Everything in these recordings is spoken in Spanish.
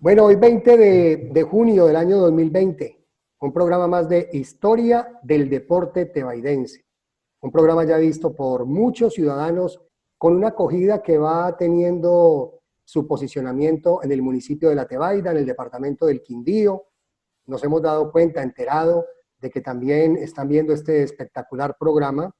Bueno, hoy 20 de junio del año 2020, un programa más de Historia del Deporte Tebaidense. Un programa ya visto por muchos ciudadanos con una acogida que va teniendo su posicionamiento en el municipio de La Tebaida, en el departamento del Quindío. Nos hemos dado cuenta, enterado, de que también están viendo este espectacular programa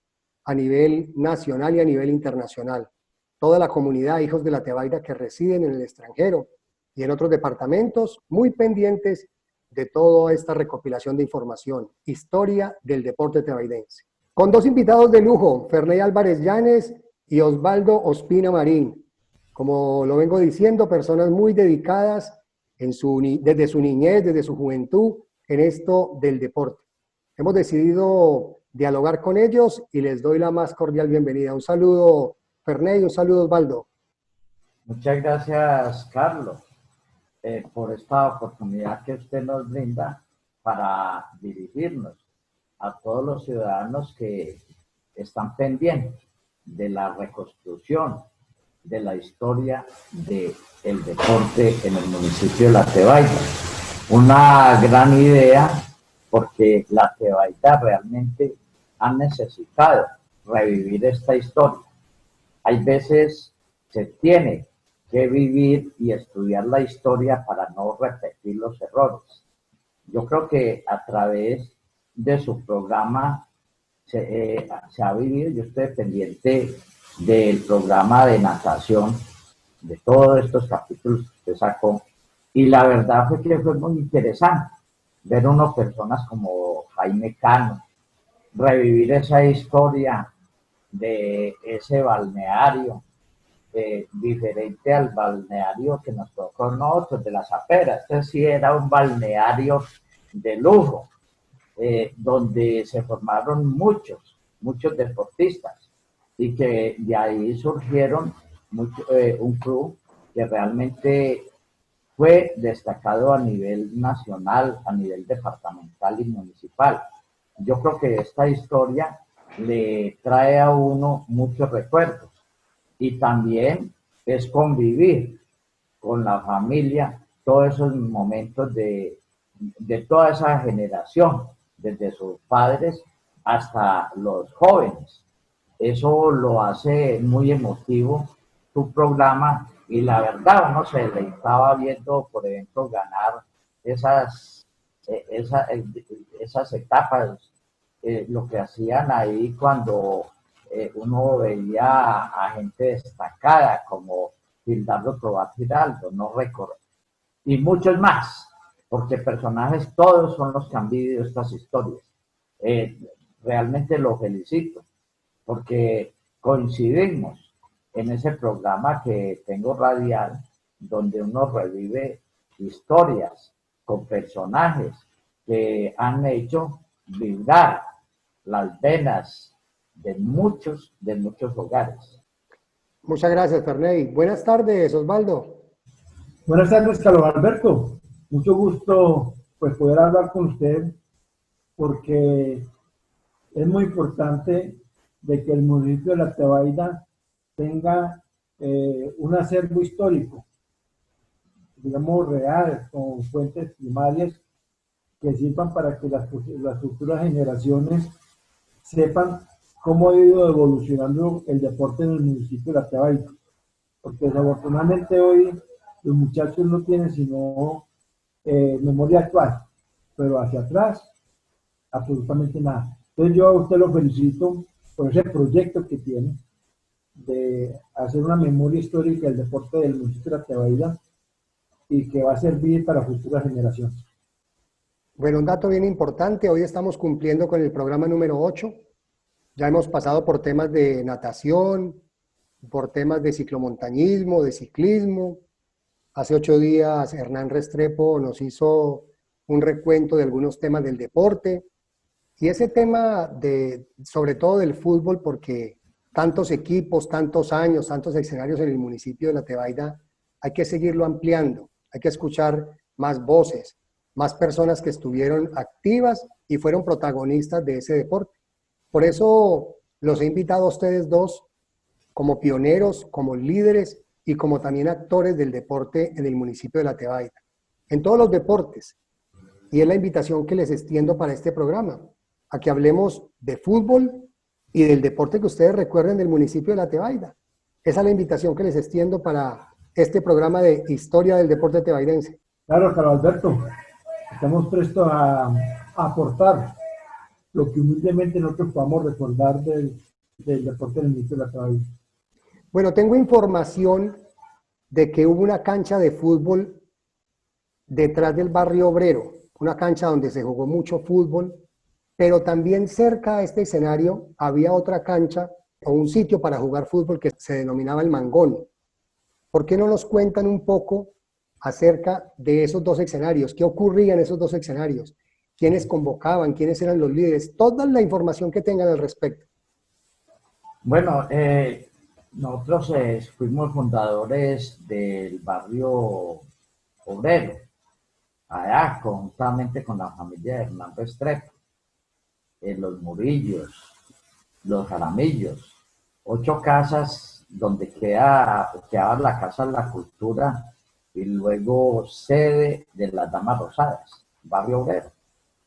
a nivel nacional y a nivel internacional. Toda la comunidad, hijos de La Tebaida que residen en el extranjero y en otros departamentos, muy pendientes de toda esta recopilación de información, historia del deporte tebaidense. Con dos invitados de lujo, Ferney Álvarez Llanes y Osvaldo Ospina Marín. Como lo vengo diciendo, personas muy dedicadas desde su niñez, desde su juventud, en esto del deporte. Hemos decidido dialogar con ellos y les doy la más cordial bienvenida. Un saludo, Ferney, un saludo, Osvaldo. Muchas gracias, Carlos, por esta oportunidad que usted nos brinda para dirigirnos a todos los ciudadanos que están pendientes de la reconstrucción de la historia del deporte en el municipio de La Tebaida. Una gran idea porque La Tebaida realmente ha necesitado revivir esta historia. Hay veces se tiene que vivir y estudiar la historia para no repetir los errores. Yo creo que a través de su programa se ha vivido. Yo estoy pendiente del programa de natación, de todos estos capítulos que usted sacó, y la verdad fue que fue muy interesante ver unas personas como Jaime Cano, revivir esa historia de ese balneario, diferente al balneario que nos tocó nosotros, de las aperas. Este sí era un balneario de lujo, donde se formaron muchos deportistas, y que de ahí surgieron un club que realmente fue destacado a nivel nacional, a nivel departamental y municipal. Yo creo que esta historia le trae a uno muchos recuerdos, y también es convivir con la familia todos esos momentos de toda esa generación, desde sus padres hasta los jóvenes. Eso lo hace muy emotivo tu programa, y la verdad uno se deleitaba viendo, por ejemplo, ganar esas etapas, lo que hacían ahí cuando uno veía a gente destacada como Gildardo Tobar Giraldo, no recuerdo, y muchos más, porque personajes todos son los que han vivido estas historias. Realmente lo felicito, porque coincidimos en ese programa que tengo radial, donde uno revive historias con personajes que han hecho vibrar las venas de muchos hogares. Muchas gracias, Ferney. Buenas tardes, Osvaldo. Buenas tardes, Carlos Alberto. Mucho gusto pues poder hablar con usted, porque es muy importante de que el municipio de La Tebaida tenga un acervo histórico, digamos, real, con fuentes primarias que sirvan para que las futuras generaciones sepan cómo ha ido evolucionando el deporte en el municipio de La Tebaida. Porque desafortunadamente hoy los muchachos no tienen sino memoria actual, pero hacia atrás absolutamente nada. Entonces yo a usted lo felicito por ese proyecto que tiene de hacer una memoria histórica del deporte del municipio de La Tebaida, y que va a servir para futuras generaciones. Bueno, un dato bien importante, hoy estamos cumpliendo con el programa número 8. Ya hemos pasado por temas de natación, por temas de ciclomontañismo, de ciclismo. Hace 8 días Hernán Restrepo nos hizo un recuento de algunos temas del deporte. Y ese tema sobre todo del fútbol, porque tantos equipos, tantos años, tantos escenarios en el municipio de La Tebaida, hay que seguirlo ampliando, hay que escuchar más voces, más personas que estuvieron activas y fueron protagonistas de ese deporte. Por eso los he invitado a ustedes dos como pioneros, como líderes y como también actores del deporte en el municipio de La Tebaida. en todos los deportes. Y es la invitación que les extiendo para este programa, a que hablemos de fútbol y del deporte que ustedes recuerden del municipio de La Tebaida. Esa es la invitación que les extiendo para este programa de Historia del Deporte Tebaidense. Claro, Carlos Alberto, estamos prestos a aportar lo que humildemente nosotros podamos recordar del deporte del municipio de La Tebaida. Bueno, tengo información de que hubo una cancha de fútbol detrás del barrio obrero, una cancha donde se jugó mucho fútbol, pero también cerca a este escenario había otra cancha o un sitio para jugar fútbol que se denominaba el Mangón. ¿Por qué no nos cuentan un poco acerca de esos dos escenarios? ¿Qué ocurría en esos dos escenarios? ¿Quiénes convocaban? ¿Quiénes eran los líderes? Toda la información que tengan al respecto. Bueno, nosotros fuimos fundadores del barrio obrero, allá conjuntamente con la familia de Hernán Restrepo, los Murillos, los Jaramillos, 8 casas donde quedaba la Casa de la Cultura y luego sede de las Damas Rosadas, barrio obrero.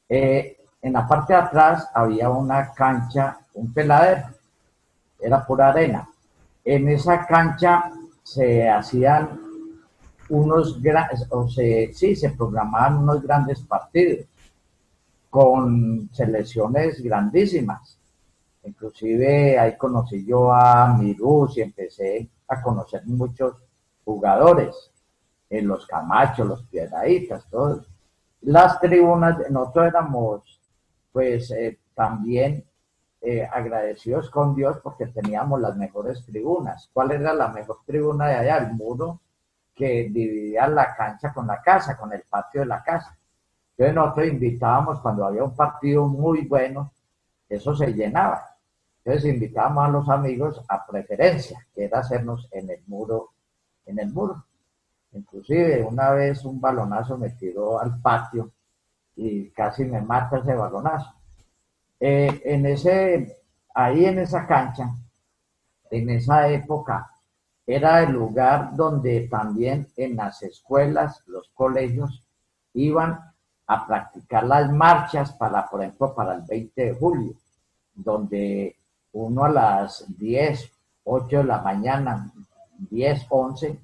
En la parte de atrás había una cancha, un peladero, era pura arena. En esa cancha se hacían se programaban unos grandes partidos con selecciones grandísimas. Inclusive ahí conocí yo a Mirús y empecé a conocer muchos jugadores, los Camacho, los Piedraítas, todos. Las tribunas, nosotros éramos pues también agradecidos con Dios porque teníamos las mejores tribunas. ¿Cuál era la mejor tribuna de allá? El muro que dividía la cancha con la casa, con el patio de la casa. Entonces nosotros invitábamos cuando había un partido muy bueno, eso se llenaba. Entonces invitábamos a los amigos a preferencia, que era hacernos en el muro. Inclusive una vez un balonazo me tiró al patio y casi me mata ese balonazo. Ahí en esa cancha, en esa época, era el lugar donde también en las escuelas, los colegios, iban a practicar las marchas por ejemplo, para el 20 de julio, donde uno a las 10, 8 de la mañana, 10, 11,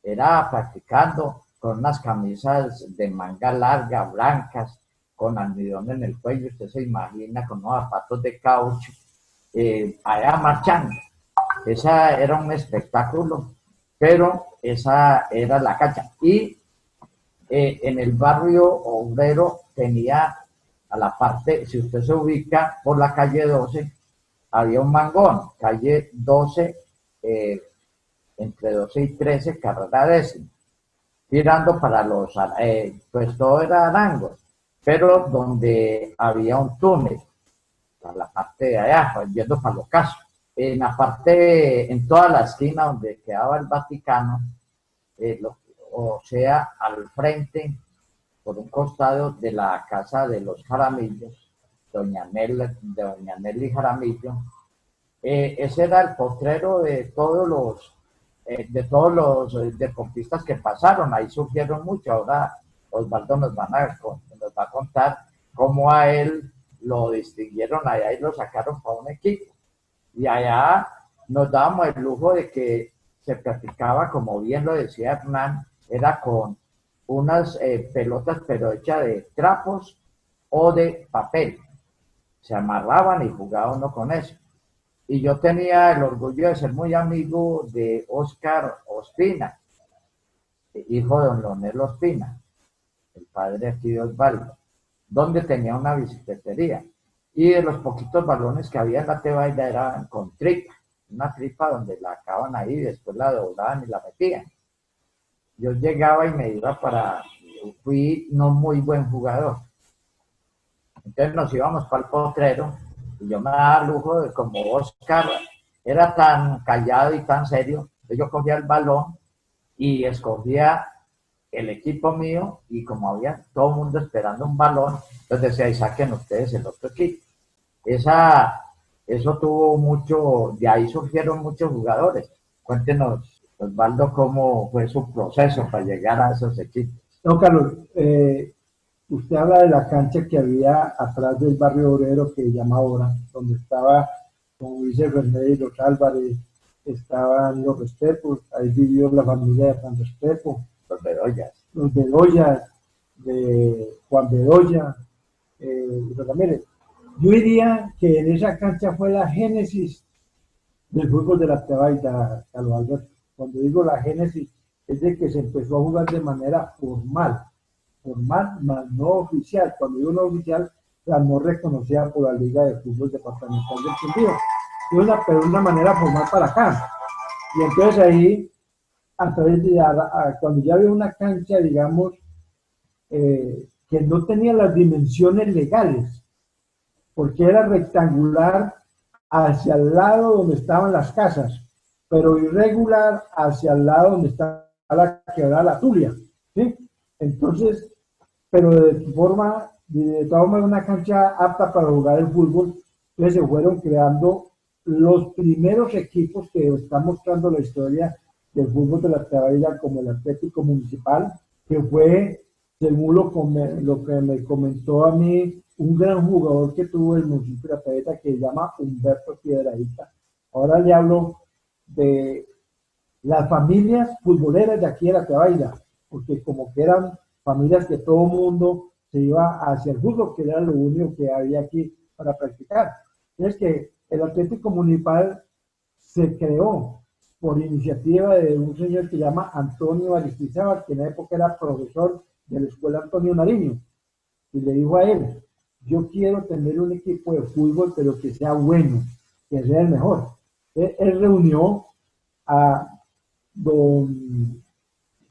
era practicando con unas camisas de manga larga, blancas, con almidón en el cuello, usted se imagina, con unos zapatos de caucho, allá marchando. Esa era un espectáculo, pero esa era la cancha. Y en el barrio obrero tenía a la parte, si usted se ubica por la calle 12, había un mangón, calle 12, entre 12 y 13, carrera décima, tirando para pues todo era Arango, pero donde había un túnel, para la parte de allá, yendo para los casos. En la parte, en toda la esquina donde quedaba el Vaticano, o sea, al frente, por un costado de la casa de los Jaramillos, doña Nelly Jaramillo, ese era el potrero de todos los deportistas que pasaron, ahí surgieron mucho. Ahora Osvaldo nos va a contar cómo a él lo distinguieron allá y lo sacaron para un equipo. Y allá nos dábamos el lujo de que se practicaba, como bien lo decía Hernán, era con unas pelotas pero hechas de trapos o de papel. Se amarraban y jugaba uno con eso. Y yo tenía el orgullo de ser muy amigo de Óscar Ospina, hijo de don Leonel Ospina, el padre aquí de Osvaldo, donde tenía una bicicletería. Y de los poquitos balones que había en la Tebaida eran con tripa, una tripa donde la acaban ahí, después la doblaban y la metían. Yo llegaba y me iba fui no muy buen jugador. Entonces nos íbamos para el potrero y yo me daba lujo de, como Oscar era tan callado y tan serio, yo cogía el balón y escogía el equipo mío y como había todo el mundo esperando un balón, entonces decía, y saquen ustedes el otro equipo. Eso tuvo mucho, de ahí surgieron muchos jugadores. Cuéntenos, Osvaldo, cómo fue su proceso para llegar a esos equipos. No, Carlos, usted habla de la cancha que había atrás del barrio obrero que llama ahora, donde estaba, como dice René y los Álvarez, estaban los Restepos, ahí vivió la familia de Juan Restrepo, los Bedoyas, de Juan Bedoya, pero mire, yo diría que en esa cancha fue la génesis del fútbol de la Tebaida, Carlos Alberto. Cuando digo la génesis, es de que se empezó a jugar de manera formal, más no oficial. Cuando digo no oficial, la no reconocida por la Liga de Fútbol Departamental del Quindío. Pero de una manera formal para acá. Y entonces ahí, a través de cuando ya había una cancha, digamos, que no tenía las dimensiones legales, porque era rectangular hacia el lado donde estaban las casas, pero irregular hacia el lado donde está la quebrada La Tulia, ¿sí? Entonces, pero de todas formas, una cancha apta para jugar el fútbol, entonces se fueron creando los primeros equipos que están mostrando la historia del fútbol de la Tebaida, como el Atlético Municipal, que fue, según lo que me comentó a mí, un gran jugador que tuvo el municipio de la Tebaida, que se llama Humberto Piedradita. Ahora le hablo de las familias futboleras de aquí de la Tebaida, porque como que eran familias que todo el mundo se iba hacia el fútbol, que era lo único que había aquí para practicar. Es que el Atlético Municipal se creó por iniciativa de un señor que se llama Antonio Aristizábal, que en la época era profesor de la escuela Antonio Nariño, y le dijo a él: yo quiero tener un equipo de fútbol, pero que sea bueno, que sea el mejor. Él reunió a don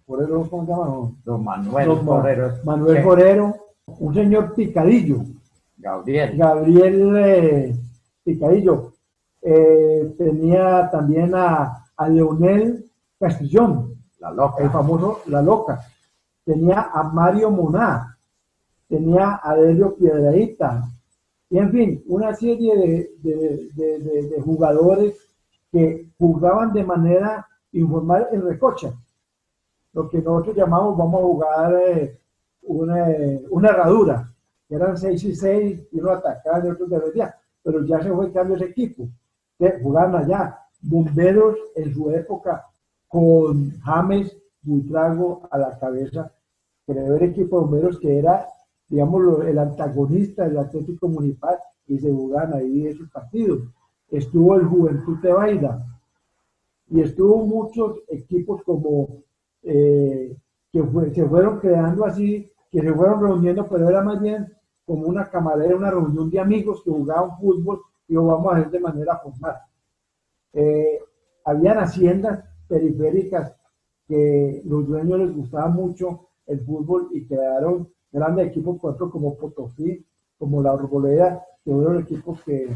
Forero, ¿cómo se llama? Don Manuel Forero. Manuel Forero, un señor Picadillo. Gabriel Picadillo. Tenía también a Leonel Castillón, el famoso La Loca. Tenía a Mario Moná, tenía a Delio Piedradita, y en fin, una serie de jugadores que jugaban de manera informal en recocha. Lo que nosotros llamamos, vamos a jugar una herradura, que eran 6 y 6, y uno atacaba y otro defendía, pero ya se fue cambiando ese equipo, que jugaban allá. Bomberos en su época, con James Buitrago a la cabeza, creó el equipo de bomberos que era, digamos, el antagonista del Atlético Municipal, y se jugaban ahí esos partidos. Estuvo el Juventud Tebaida, y estuvo muchos equipos como se fueron creando así, que se fueron reuniendo, pero era más bien como una camarera, una reunión de amigos que jugaban fútbol y lo vamos a hacer de manera formal. Habían haciendas periféricas que los dueños les gustaba mucho el fútbol y crearon grandes equipos, por ejemplo, como Potosí, como La Arboleda, que fueron equipos que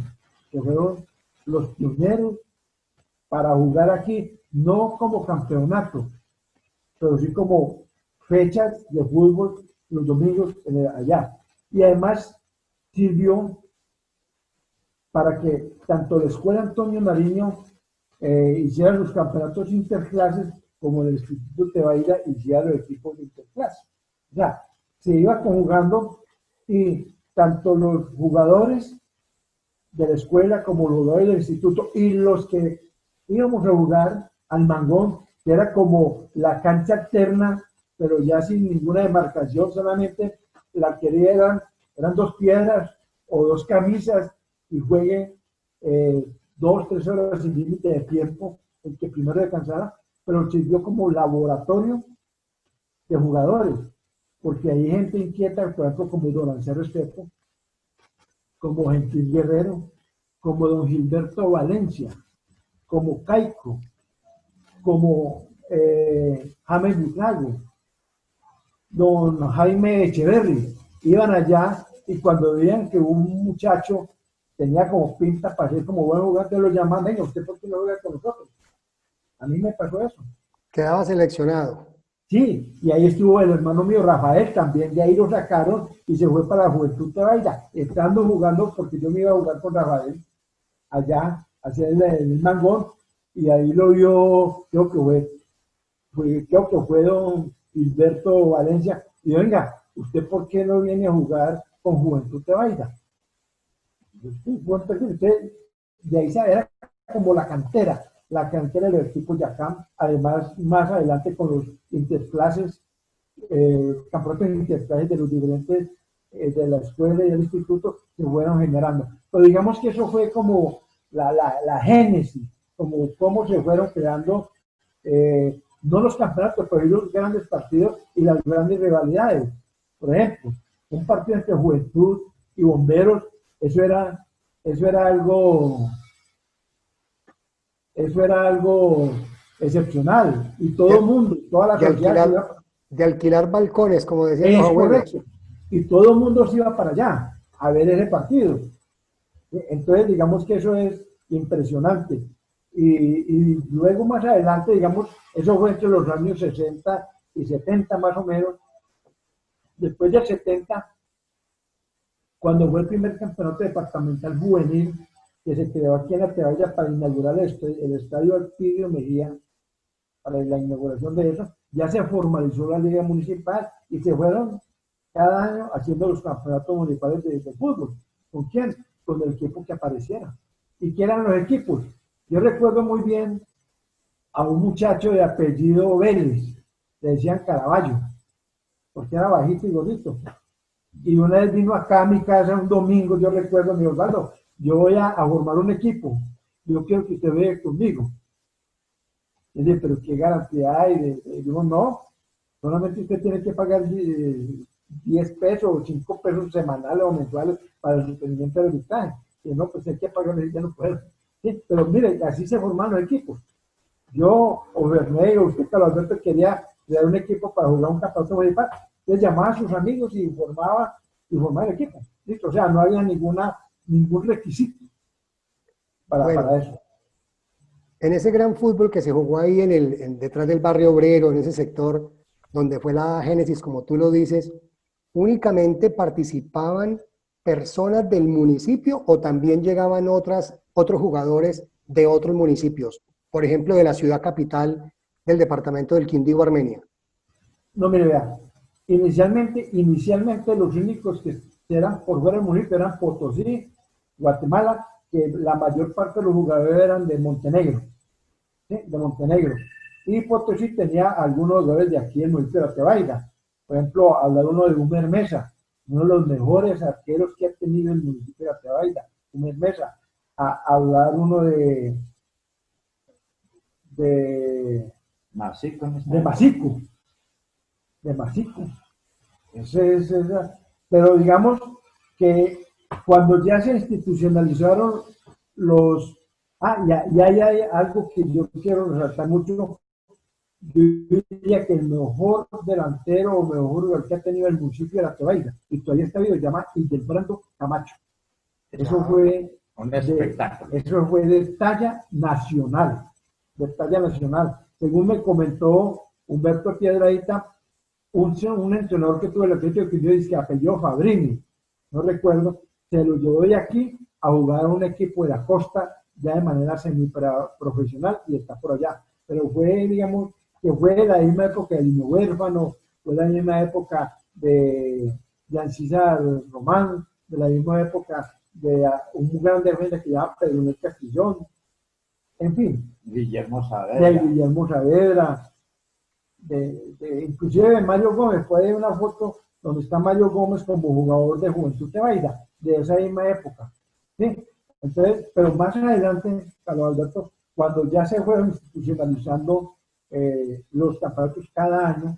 fueron los pioneros para jugar aquí, no como campeonato, pero sí como fechas de fútbol los domingos allá. Y además sirvió para que tanto la Escuela Antonio Nariño hiciera los campeonatos interclases, como el Instituto Tebaida hiciera los equipos de interclase. O sea, se iba conjugando, y tanto los jugadores de la escuela como los jugadores del instituto y los que íbamos a jugar al Mangón, que era como la cancha alterna, pero ya sin ninguna demarcación, solamente la que eran 2 piedras o 2 camisas, y juegue 2, 3 horas sin límite de tiempo, el que primero descansara, pero sirvió como laboratorio de jugadores, porque hay gente inquieta, por ejemplo, como don Ancero Estepo, como Gentil Guerrero, como don Gilberto Valencia, como Caico, como James Buitrago, don Jaime Echeverry. Iban allá, y cuando veían que un muchacho tenía como pinta para ser como buen jugador, te lo llamaban: venga, ¿usted por qué no juega con nosotros? A mí me pasó eso. Quedaba seleccionado. Sí, y ahí estuvo el hermano mío Rafael, también de ahí lo sacaron y se fue para la Juventud Tebaida, estando jugando, porque yo me iba a jugar con Rafael allá, hacia el Mangón, y ahí lo vio, creo que fue Gilberto Valencia, y venga, ¿usted por qué no viene a jugar con Juventud Tebaida? Usted, de ahí era como la cantera del equipo Yacam, además más adelante con los interclases, campeonatos interclases de los diferentes de la escuela y del instituto se fueron generando. Pero digamos que eso fue como la génesis, como cómo se fueron creando no los campeonatos, pero los grandes partidos y las grandes rivalidades. Por ejemplo, un partido entre Juventud y Bomberos, eso era algo excepcional, y todo el mundo, toda la sociedad de alquilar balcones, como decían es los abuelos. correcto, y todo el mundo se iba para allá a ver ese partido. Entonces, digamos que eso es impresionante. Y luego más adelante, digamos, eso fue entre los años 60 y 70 más o menos. Después del 70, cuando fue el primer campeonato departamental juvenil que se creó aquí en la Tebaya para inaugurar el estadio Alpidio Mejía, para la inauguración de eso, ya se formalizó la liga municipal y se fueron cada año haciendo los campeonatos municipales de fútbol. ¿Con quién? Con el equipo que apareciera. ¿Y qué eran los equipos? Yo recuerdo muy bien a un muchacho de apellido Vélez, le decían Caraballo, porque era bajito y gordito. Y una vez vino acá a mi casa un domingo, yo recuerdo, me dijo, Osvaldo, yo voy a formar un equipo, yo quiero que usted vea conmigo. Y dije, pero ¿qué garantía hay? Digo, no, solamente usted tiene que pagar 10 pesos o 5 pesos semanales o mensuales para el sostenimiento del arbitraje. Y no, pues hay que pagar, ya no puedo. Sí, pero mire, así se forman los equipos. Yo, o Bernay, o usted, Carlos Alberto, quería crear un equipo para jugar un campeonato municipal. Entonces llamaba a sus amigos y formaba el equipo. ¿Listo? O sea, no había ningún requisito para eso. En ese gran fútbol que se jugó ahí detrás del barrio obrero, en ese sector donde fue la génesis, como tú lo dices, ¿únicamente participaban personas del municipio o también llegaban otros jugadores de otros municipios? Por ejemplo, de la ciudad capital del departamento del Quindío, Armenia. No, mire, vea, inicialmente los únicos que eran por fuera del municipio eran Potosí, Guatemala, que la mayor parte de los jugadores eran de Montenegro, ¿sí? De Montenegro. Y Potosí tenía algunos jugadores de aquí, el municipio de Tebaida. Por ejemplo, hablar uno de Humer Mesa, uno de los mejores arqueros que ha tenido el municipio de Tebaida, Humer Mesa. Hablar uno de Masico. De Masico. Pero digamos que cuando ya se institucionalizaron los... y hay algo que yo quiero resaltar mucho. Yo diría que el mejor delantero o mejor jugador que ha tenido el municipio de la Tebaida, y todavía está vivo, se llama Ildebrando Camacho. Eso fue un espectáculo. Eso fue de talla nacional. De talla nacional. Según me comentó Humberto Piedradita, un entrenador que tuve el Atlético que yo dije que apellido Fabrini, no recuerdo, se lo llevó de aquí a jugar a un equipo de la costa ya de manera semiprofesional y está por allá. Pero fue, digamos, que fue la misma época del Niño Huérfano, fue la misma época de Ancísar Román, de la misma época de un gran defensa que se llama Pedro Luis Castillón, en fin. Guillermo Saavedra. De Guillermo Saavedra, inclusive de Mario Gómez. Puede haber una foto donde está Mario Gómez como jugador de Juventud Tebaida, de esa misma época. ¿Sí? Entonces, pero más adelante, Carlos Alberto, cuando ya se fueron institucionalizando los campeonatos cada año,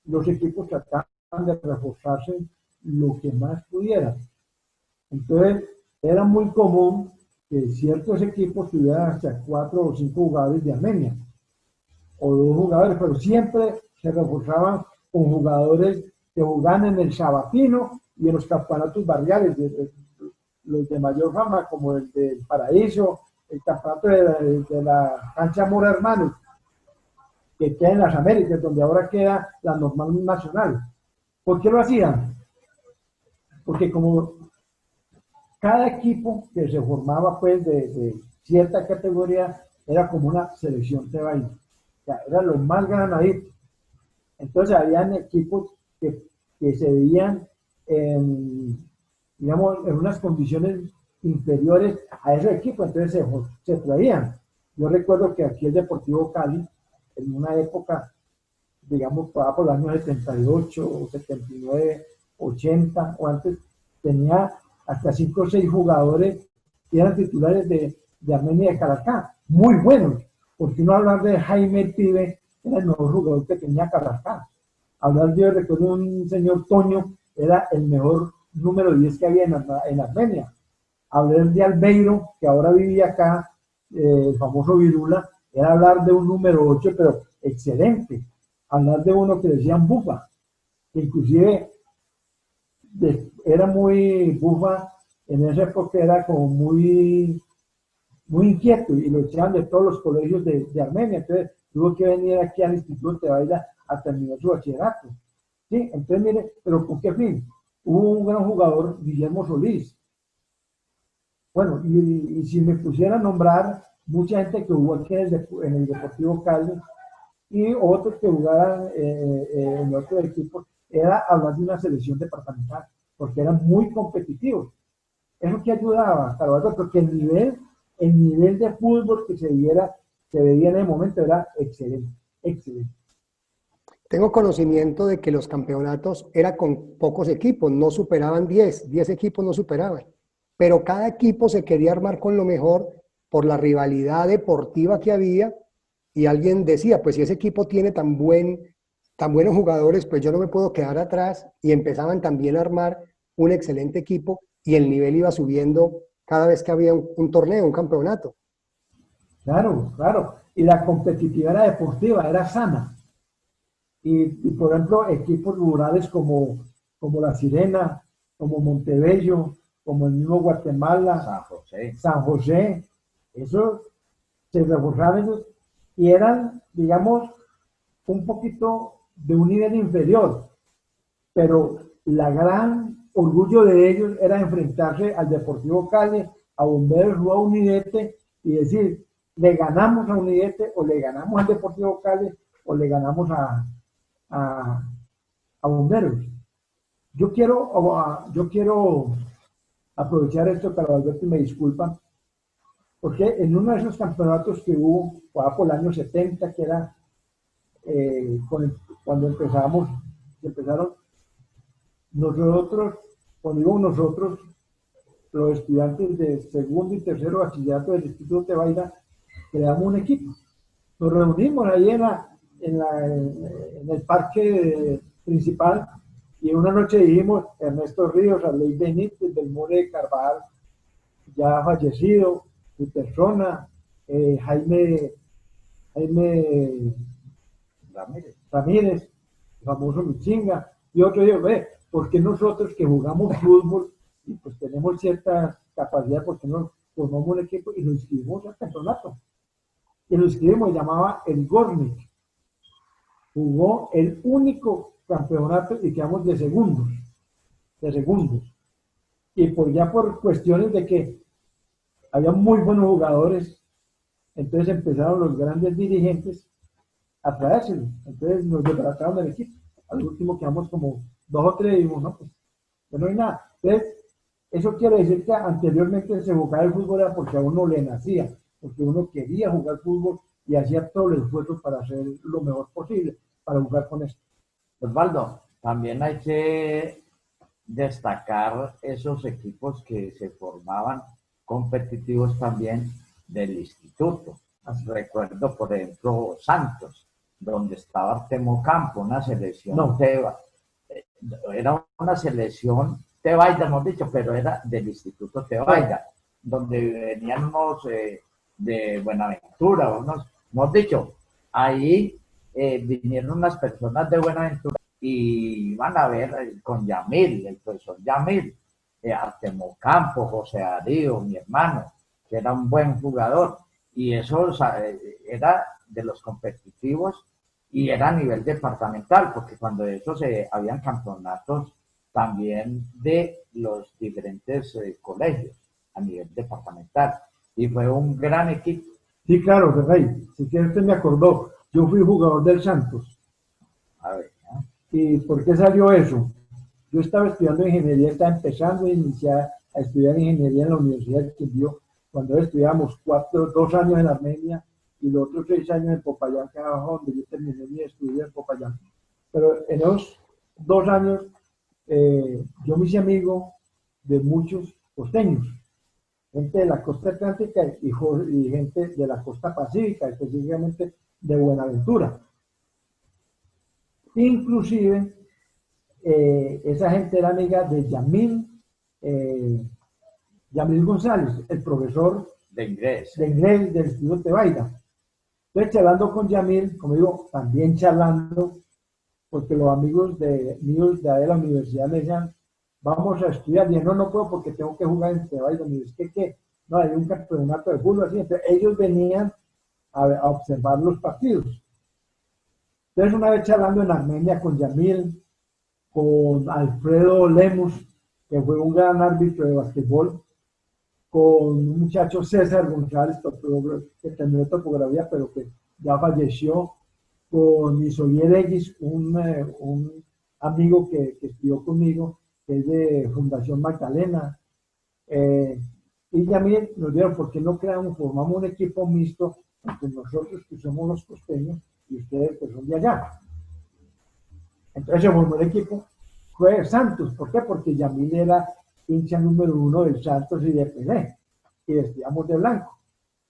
los equipos trataban de reforzarse lo que más pudieran. Entonces, era muy común que ciertos equipos tuvieran hasta 4 o 5 jugadores de Armenia, o 2 jugadores, pero siempre se reforzaban con jugadores que jugaban en el Sabatino y en los campeonatos barriales, los de mayor fama, como el del Paraíso, el campeonato de la cancha Mora Hermanos, que queda en las Américas, donde ahora queda la normal nacional. ¿Por qué lo hacían? Porque como cada equipo que se formaba pues de cierta categoría era como una selección tebaida, o sea, era lo más ganadito. Entonces habían equipos que se veían en, digamos, en unas condiciones inferiores a esos equipos, entonces se traían. Yo recuerdo que aquí el Deportivo Cali, en una época, digamos, por los años 78, 79, 80 o antes, tenía hasta 5 o 6 jugadores que eran titulares de Armenia y de Calarcá, muy buenos, porque uno hablar de Jaime Pibe, era el mejor jugador que tenía Calarcá. Hablar de, recuerdo, un señor Toño, era el mejor número 10 que había en Armenia. Hablar de Albeiro, que ahora vivía acá, el famoso Virula, era hablar de un número 8, pero excelente. Hablar de uno que decían Bufa, que inclusive era muy Bufa, en esa época era como muy inquieto y lo echaban de todos los colegios de Armenia. Entonces tuvo que venir aquí al Instituto de Baila a terminar su bachillerato. ¿Sí? Entonces, mire, pero ¿con qué fin? Hubo un gran jugador, Guillermo Solís. Bueno, y si me pusiera a nombrar mucha gente que jugó aquí en el Deportivo Cali y otros que jugaran en otros equipos, era hablar de una selección departamental, porque eran muy competitivos. Eso que ayudaba, Carvalho, porque el nivel de fútbol que se veía en el momento era excelente, excelente. Tengo conocimiento de que los campeonatos eran con pocos equipos, no superaban 10 equipos no superaban, pero cada equipo se quería armar con lo mejor por la rivalidad deportiva que había, y alguien decía, pues si ese equipo tiene tan buenos jugadores, pues yo no me puedo quedar atrás, y empezaban también a armar un excelente equipo y el nivel iba subiendo cada vez que había un torneo, un campeonato. Claro, claro. Y la competitividad era deportiva, era sana. Y por ejemplo, equipos rurales como La Sirena, como Montebello, como el mismo Guatemala, San José, esos se reforzaban y eran, digamos, un poquito de un nivel inferior, pero la gran orgullo de ellos era enfrentarse al Deportivo Cali, a Bomberos o a Unidete y decir, le ganamos a Unidete o le ganamos al Deportivo Cali o le ganamos a Bomberos. Yo quiero aprovechar esto, para Alberto, y me disculpan, porque en uno de esos campeonatos que hubo, por el año 70, que era cuando empezaron nosotros, cuando digo nosotros, los estudiantes de segundo y tercero bachillerato del Instituto de Baila, creamos un equipo. Nos reunimos ahí en el parque principal, y una noche dijimos, Ernesto Ríos, Arley Benítez, del More de Carvajal, ya fallecido, mi persona, Jaime Ramírez, el famoso Michinga, y otro dijo, porque nosotros que jugamos fútbol y pues tenemos cierta capacidad, porque no formamos un equipo y nos inscribimos al campeonato? Y nos inscribimos, se llamaba el Gornik. Jugó el único campeonato y quedamos de segundos. Y por cuestiones de que había muy buenos jugadores, entonces empezaron los grandes dirigentes a traérselo. Entonces nos desbarataron del equipo. Al último quedamos como 2 o 3 y dijimos, no, pues no hay nada. Entonces, eso quiere decir que anteriormente se jugaba el fútbol era porque a uno le nacía, porque uno quería jugar fútbol y hacía todo el esfuerzo para hacer lo mejor posible, para jugar con esto. Osvaldo, también hay que destacar esos equipos que se formaban competitivos también del instituto. Recuerdo, por ejemplo, Santos, donde estaba Artemo Campo, una selección era una selección Tebaida, hemos dicho, pero era del Instituto Tebaida, donde venían unos de Buenaventura, hemos dicho, ahí vinieron unas personas de Buenaventura y van a ver con Yamil, el profesor Yamil, Artemo Campo, José Darío, mi hermano, que era un buen jugador, y eso era de los competitivos y era a nivel departamental, porque cuando eso habían campeonatos también de los diferentes colegios a nivel departamental, y fue un gran equipo. Sí, claro, Rey, si quieres usted me acordó, yo fui jugador del Santos. A ver. ¿Y por qué salió eso? Yo estaba estudiando ingeniería, estaba empezando a iniciar a estudiar ingeniería en la Universidad de Quindío, cuando estudiamos 2 años en Armenia y los otros 6 años en Popayán, que era donde yo terminé mi estudio en Popayán. Pero en esos 2 años yo me hice amigo de muchos costeños, gente de la costa atlántica y gente de la costa pacífica, específicamente de Buenaventura. Inclusive, esa gente era amiga de Yamil González, el profesor De inglés. del Instituto Tebaida. Entonces, charlando con Yamil, como digo, también charlando, porque los amigos míos de la universidad me decían, vamos a estudiar. Y yo, no puedo porque tengo que jugar en Tebaida. Y es que, ¿qué? No, hay un campeonato de fútbol así. Entonces, ellos venían a observar los partidos. Entonces, una vez charlando en Armenia con Yamil, con Alfredo Lemus, que fue un gran árbitro de basquetbol, con un muchacho César González, que terminó topografía, pero que ya falleció, con Isolier X, un amigo que estudió conmigo, que es de Fundación Magdalena. Y también nos dieron, ¿por qué no formamos un equipo mixto entre nosotros que somos los costeños y ustedes que son de allá? Entonces se formó el equipo, fue Santos. ¿Por qué? Porque Yamil era hincha número 1 del Santos y de Pelé, y vestíamos de blanco.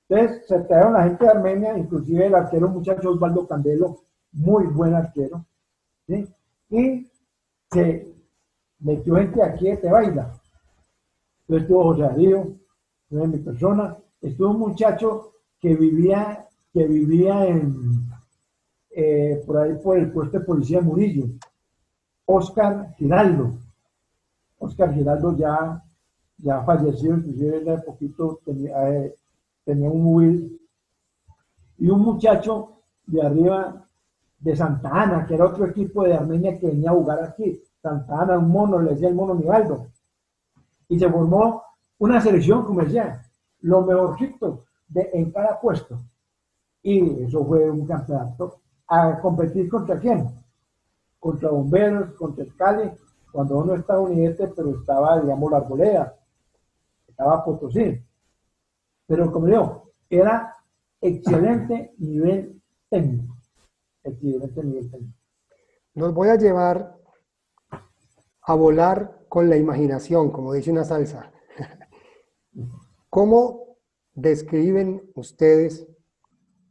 Entonces se trajeron la gente de Armenia, inclusive el arquero muchacho Osvaldo Candelo, muy buen arquero, ¿sí? Y se metió gente aquí de Tebaida. Entonces estuvo José Darío, de mi persona, estuvo un muchacho que vivía por ahí por el puesto de policía de Murillo, Oscar Giraldo. Oscar Giraldo ya falleció, inclusive de poquito tenía un móvil. Y un muchacho de arriba, de Santa Ana, que era otro equipo de Armenia que venía a jugar aquí. Santa Ana, un mono, le decía el mono Nivaldo. Y se formó una selección, como decía, lo mejorcito en cada puesto. Y eso fue un campeonato. ¿A competir contra quién? Contra Bomberos, contra el Cali, cuando uno estaba unidente, pero estaba, digamos, la Arboleda, estaba Potosí. Pero como digo, era excelente nivel técnico. Excelente nivel técnico. Los voy a llevar a volar con la imaginación, como dice una salsa. ¿Cómo describen ustedes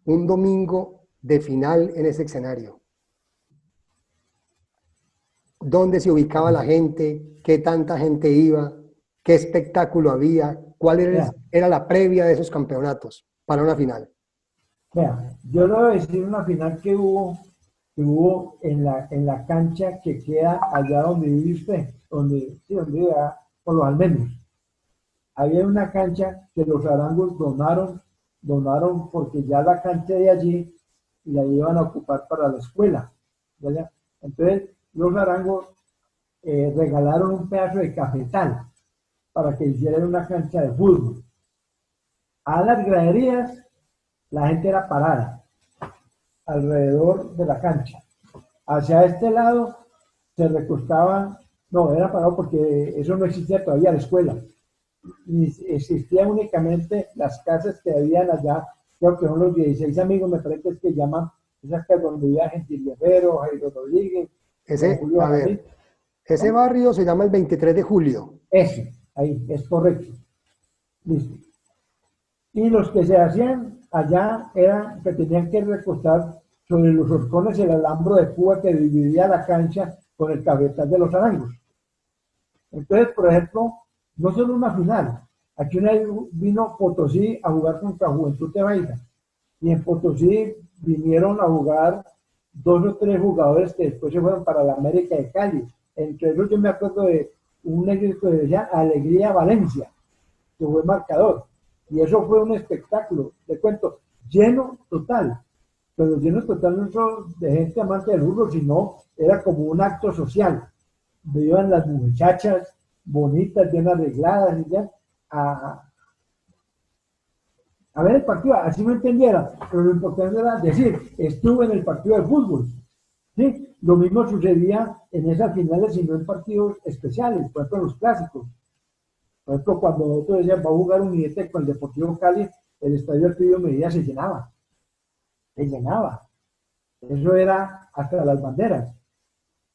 un domingo de final en ese escenario? ¿Dónde se ubicaba la gente? ¿Qué tanta gente iba? ¿Qué espectáculo había? ¿Cuál era la previa de esos campeonatos para una final? Vea, yo le voy a decir una final que hubo en la cancha que queda allá donde vive usted, donde vive por los Almenos. Había una cancha que los Arangos donaron porque ya la cancha de allí la iban a ocupar para la escuela, ¿verdad? Entonces los Arangos regalaron un pedazo de cafetal para que hicieran una cancha de fútbol. A las graderías la gente era parada alrededor de la cancha. Hacia este lado se recostaban, no, era parado porque eso no existía todavía la escuela. Y existían únicamente las casas que habían allá, creo que son los 16 amigos, me parece que llaman, esas casas donde vivía Gentil Guerrero, Jairo Rodríguez. Ese barrio se llama el 23 de julio. Ese, ahí, es correcto. Listo. Y los que se hacían allá eran que tenían que recostar sobre los horcones el alambro de púa que dividía la cancha con el cafetal de los Arangos. Entonces, por ejemplo, no solo una final, aquí una vez vino Potosí a jugar contra Juventud Tebaida, y en Potosí vinieron a jugar 2 o 3 jugadores que después se fueron para la América de Cali. Entre ellos yo me acuerdo de un negrito que decía Alegría Valencia, que fue marcador. Y eso fue un espectáculo, te cuento, lleno total. Pero lleno total no solo de gente amante del fútbol, sino era como un acto social. Iban las muchachas bonitas, bien arregladas, y ya, a ver el partido, así me entendiera. Pero lo importante era decir, estuve en el partido de fútbol. ¿Sí? Lo mismo sucedía en esas finales y no en partidos especiales, por ejemplo en los clásicos. Por ejemplo, cuando nosotros decíamos, va a jugar un Unidad con el Deportivo Cali, el estadio Alfredo Medina se llenaba, se llenaba. Eso era hasta las banderas.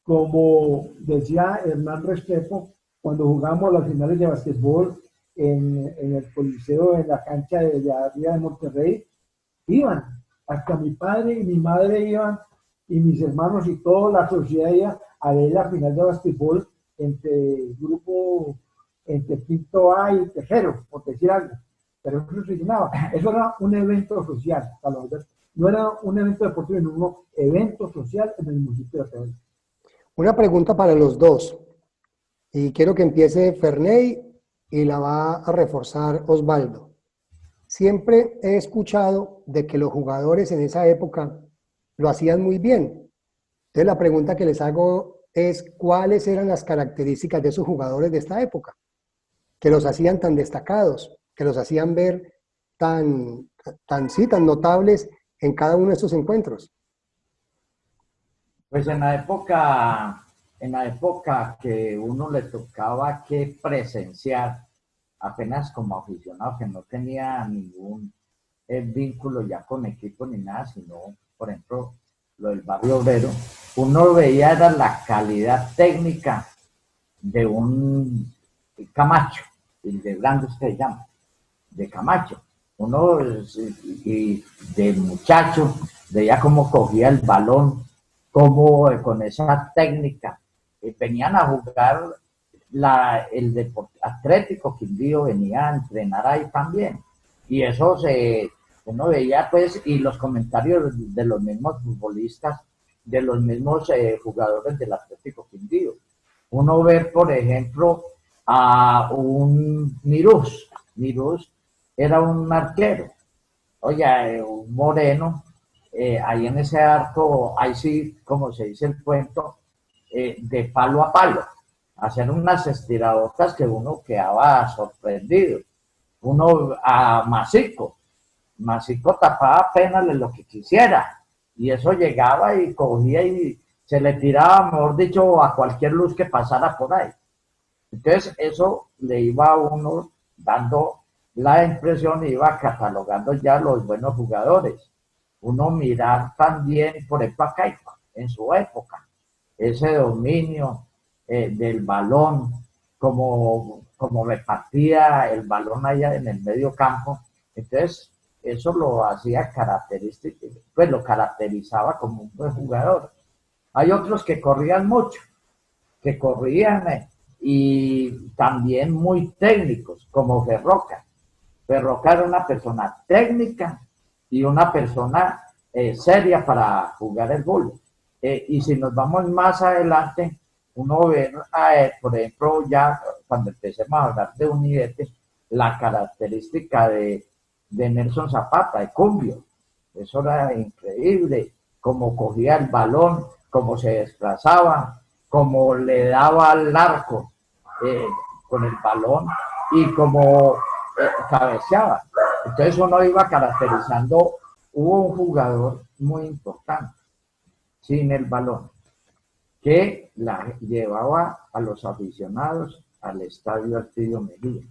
Como decía Hernán Restrepo, cuando jugamos las finales de básquetbol en el Coliseo, en la cancha de arriba de Monterrey, iban, hasta mi padre y mi madre iban, y mis hermanos y toda la sociedad iba a ver la final de básquetbol entre el grupo, entre Quinto A y Tejero, por decir algo. Pero eso se llenaba. Eso era un evento social, Carlos Alberto. No era un evento deportivo, sino un evento social en el municipio de Atevelde. Una pregunta para los dos, y quiero que empiece Ferney y la va a reforzar Osvaldo. Siempre he escuchado de que los jugadores en esa época lo hacían muy bien. Entonces la pregunta que les hago es, ¿cuáles eran las características de esos jugadores de esta época? Que los hacían tan destacados, que los hacían ver tan notables en cada uno de estos encuentros. Pues en la época que uno le tocaba que presenciar, apenas como aficionado, que no tenía ningún vínculo ya con equipo ni nada, sino, por ejemplo, lo del barrio obrero, uno veía era la calidad técnica de un Camacho, el de grandes se llama, de Camacho. Uno y de muchacho veía cómo cogía el balón, cómo con esa técnica venían a jugar el deporte Atlético Quindío venía a entrenar ahí también. Y eso uno veía pues, y los comentarios de los mismos futbolistas, de los mismos jugadores del Atlético Quindío. Uno ve, por ejemplo, a un Mirús. Mirús era un arquero, oye, un moreno, ahí en ese arco, ahí sí, como se dice el cuento, de palo a palo, hacer unas estiradotas que uno quedaba sorprendido. Uno a Masico tapaba apenas lo que quisiera, y eso llegaba y cogía y se le tiraba, mejor dicho, a cualquier luz que pasara por ahí. Entonces eso le iba a uno dando la impresión, iba catalogando ya los buenos jugadores. Uno mirar también, por ejemplo, a Caipa, en su época, ese dominio del balón, como repartía el balón allá en el medio campo. Entonces, eso lo hacía característico, pues lo caracterizaba como un buen jugador. Hay otros que corrían mucho, que corrían y también muy técnicos, como Ferroca. Ferroca era una persona técnica y una persona seria para jugar el fútbol. Y si nos vamos más adelante, uno ve, por ejemplo, ya cuando empecemos a hablar de Unidetes, la característica de Nelson Zapata, de Cumbio. Eso era increíble, cómo cogía el balón, cómo se desplazaba, cómo le daba al arco con el balón y cómo cabeceaba. Entonces uno iba caracterizando. Hubo un jugador muy importante sin el balón que la llevaba a los aficionados al estadio Alfredo Mejía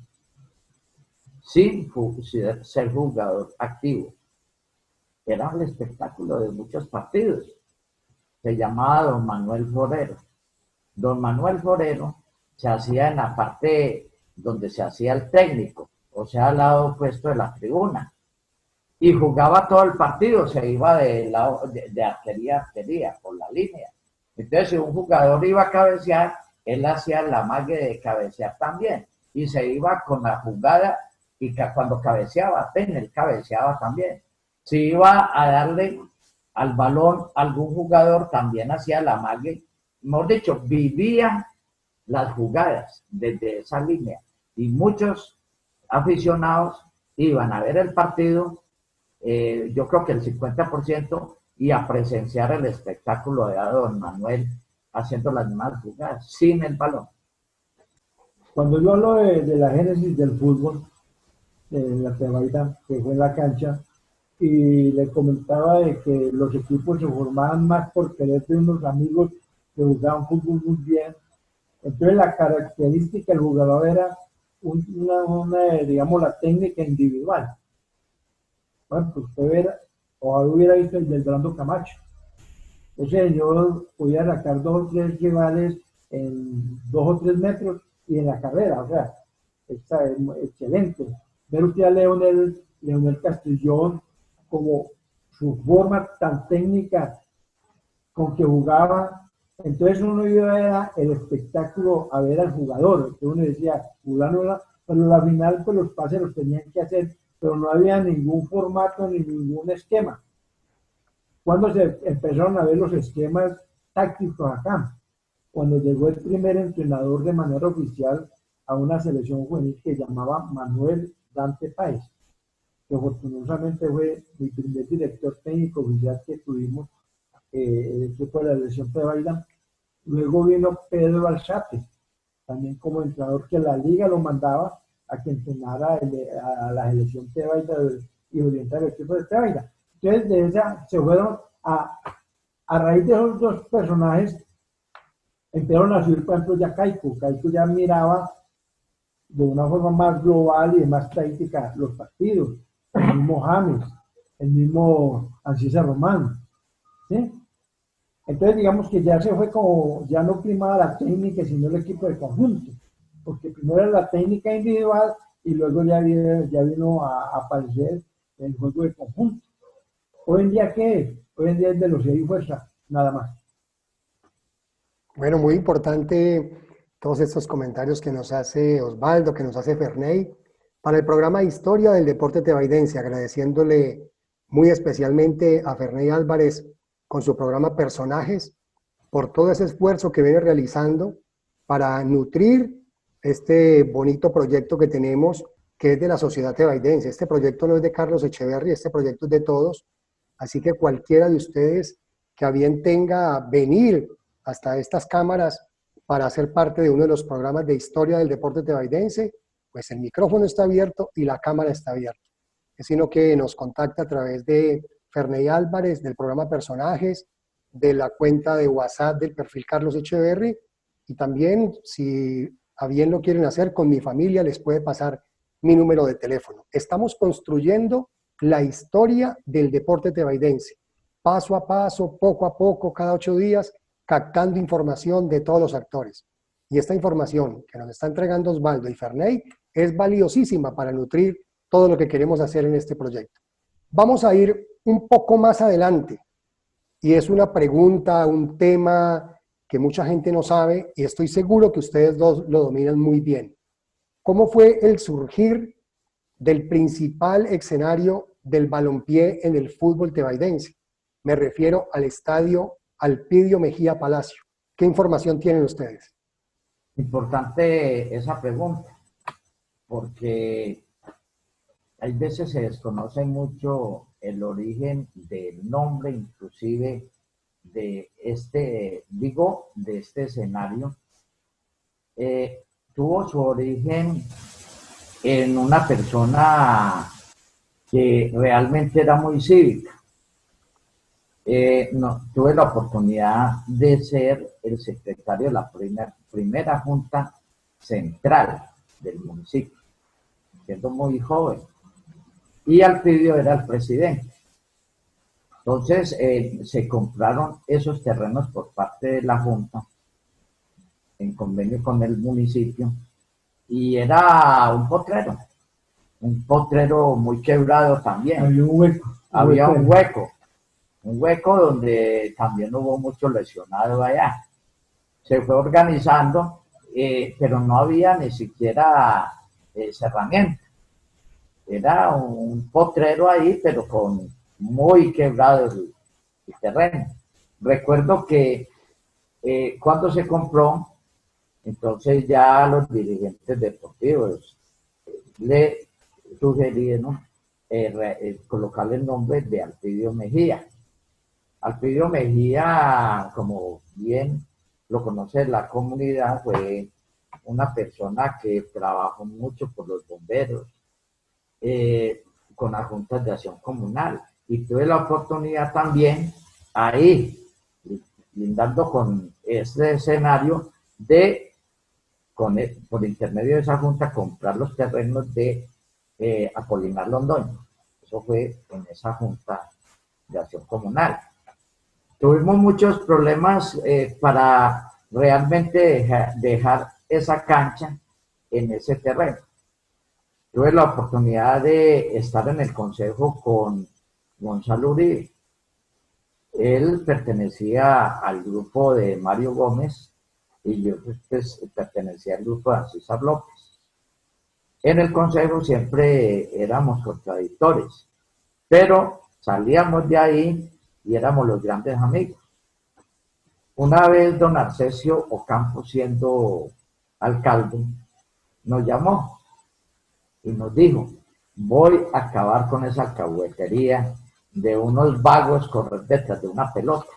sin ser jugador activo. Era el espectáculo de muchos partidos. Se llamaba Don Manuel Forero. Don Manuel Forero se hacía en la parte donde se hacía el técnico, o sea, al lado opuesto de la tribuna. Y jugaba todo el partido, se iba de arquería a arquería, por la línea. Entonces, si un jugador iba a cabecear, él hacía la magia de cabecear también. Y se iba con la jugada, y cuando cabeceaba, él cabeceaba también. Si iba a darle al balón a algún jugador, también hacía la magia. Mejor dicho, vivía las jugadas desde esa línea. Y muchos aficionados iban a ver el partido, yo creo que el 50%, y a presenciar el espectáculo de Don Manuel haciendo las mismas jugadas, sin el balón. Cuando yo hablo de la génesis del fútbol, de la Tebaida, que fue en la cancha, y le comentaba de que los equipos se formaban más por querer de unos amigos que jugaban fútbol muy bien. Entonces la característica del jugador era digamos, la técnica individual. Bueno, pues usted hubiera, o hubiera visto el del Brando Camacho. Ese señor podía sacar dos o tres rivales en 2 o 3 metros y en la carrera, o sea, está excelente. Ver usted a Leonel Castrillón, como su forma tan técnica con que jugaba, entonces uno iba a ver el espectáculo, a ver al jugador, entonces uno decía, fulano era, pero al final pues los pases los tenían que hacer, pero no había ningún formato ni ningún esquema. Cuando se empezaron a ver los esquemas tácticos acá, cuando llegó el primer entrenador de manera oficial a una selección juvenil que llamaba Manuel Dante Páez, que afortunadamente fue mi primer director técnico oficial que tuvimos, el equipo de la selección de Baila. Luego vino Pedro Alzate, también como entrenador que la liga lo mandaba a que entrenara a la selección de Baila y orientar el equipo de Baila. Entonces, de esa se fueron a raíz de esos dos personajes, empezaron a subir, por ejemplo, ya Caico. Caico ya miraba de una forma más global y de más táctica los partidos. El mismo James, el mismo Ancisa Román. ¿Sí? Entonces, digamos que ya se fue como, ya no primaba la técnica, sino el equipo de conjunto. Porque primero era la técnica individual y luego ya vino a aparecer el juego de conjunto. Hoy en día, ¿qué es? Hoy en día es velocidad y fuerza, nada más. Bueno, muy importante todos estos comentarios que nos hace Osvaldo, que nos hace Ferney, para el programa Historia del Deporte Tebaidense, agradeciéndole muy especialmente a Ferney Álvarez con su programa Personajes, por todo ese esfuerzo que viene realizando para nutrir este bonito proyecto que tenemos, que es de la sociedad tebaidense. Este proyecto no es de Carlos Echeverry, este proyecto es de todos, así que cualquiera de ustedes que a bien tenga venir hasta estas cámaras para ser parte de uno de los programas de historia del deporte tebaidense, pues el micrófono está abierto y la cámara está abierta. Es sino que nos contacta a través de Ferney Álvarez, del programa Personajes, de la cuenta de WhatsApp del perfil Carlos Echeverry, y también, si a bien lo quieren hacer, con mi familia les puede pasar mi número de teléfono. Estamos construyendo la historia del deporte tebaidense, paso a paso, poco a poco, cada 8 días, captando información de todos los actores. Y esta información que nos está entregando Osvaldo y Ferney es valiosísima para nutrir todo lo que queremos hacer en este proyecto. Vamos a ir un poco más adelante, y es una pregunta, un tema que mucha gente no sabe, y estoy seguro que ustedes dos lo dominan muy bien. ¿Cómo fue el surgir del principal escenario del balompié en el fútbol tebaidense? Me refiero al estadio Alpidio Mejía Palacio. ¿Qué información tienen ustedes? Importante esa pregunta, porque hay veces se desconoce mucho el origen del nombre, inclusive de de este escenario. Tuvo su origen en una persona que realmente era muy cívica. No, tuve la oportunidad de ser el secretario de la primera junta central del municipio, siendo muy joven, y Alpidio era el presidente. Entonces se compraron esos terrenos por parte de la junta en convenio con el municipio, y era un potrero muy quebrado también. Había un hueco. Había un hueco donde también hubo muchos lesionados allá. Se fue organizando, pero no había ni siquiera cerramiento. Era un potrero ahí, pero con muy quebrado el terreno. Recuerdo que cuando se compró, entonces ya los dirigentes deportivos le sugirieron colocarle el nombre de Alpidio Mejía. Alpidio Mejía, como bien lo conoce la comunidad, fue una persona que trabajó mucho por los bomberos. con las juntas de acción comunal. Y tuve la oportunidad también ahí, lindando con este escenario, de, por intermedio de esa junta, comprar los terrenos de Apolinar Londoño. Eso fue en esa junta de acción comunal. Tuvimos muchos problemas para realmente dejar esa cancha en ese terreno. Tuve la oportunidad de estar en el consejo con Gonzalo Uribe. Él pertenecía al grupo de Mario Gómez y yo pues, pertenecía al grupo de César López. En el consejo siempre éramos contradictores, pero salíamos de ahí y éramos los grandes amigos. Una vez don Arcesio Ocampo, siendo alcalde, nos llamó y nos dijo: voy a acabar con esa alcahuetería de unos vagos correr detrás de una pelota.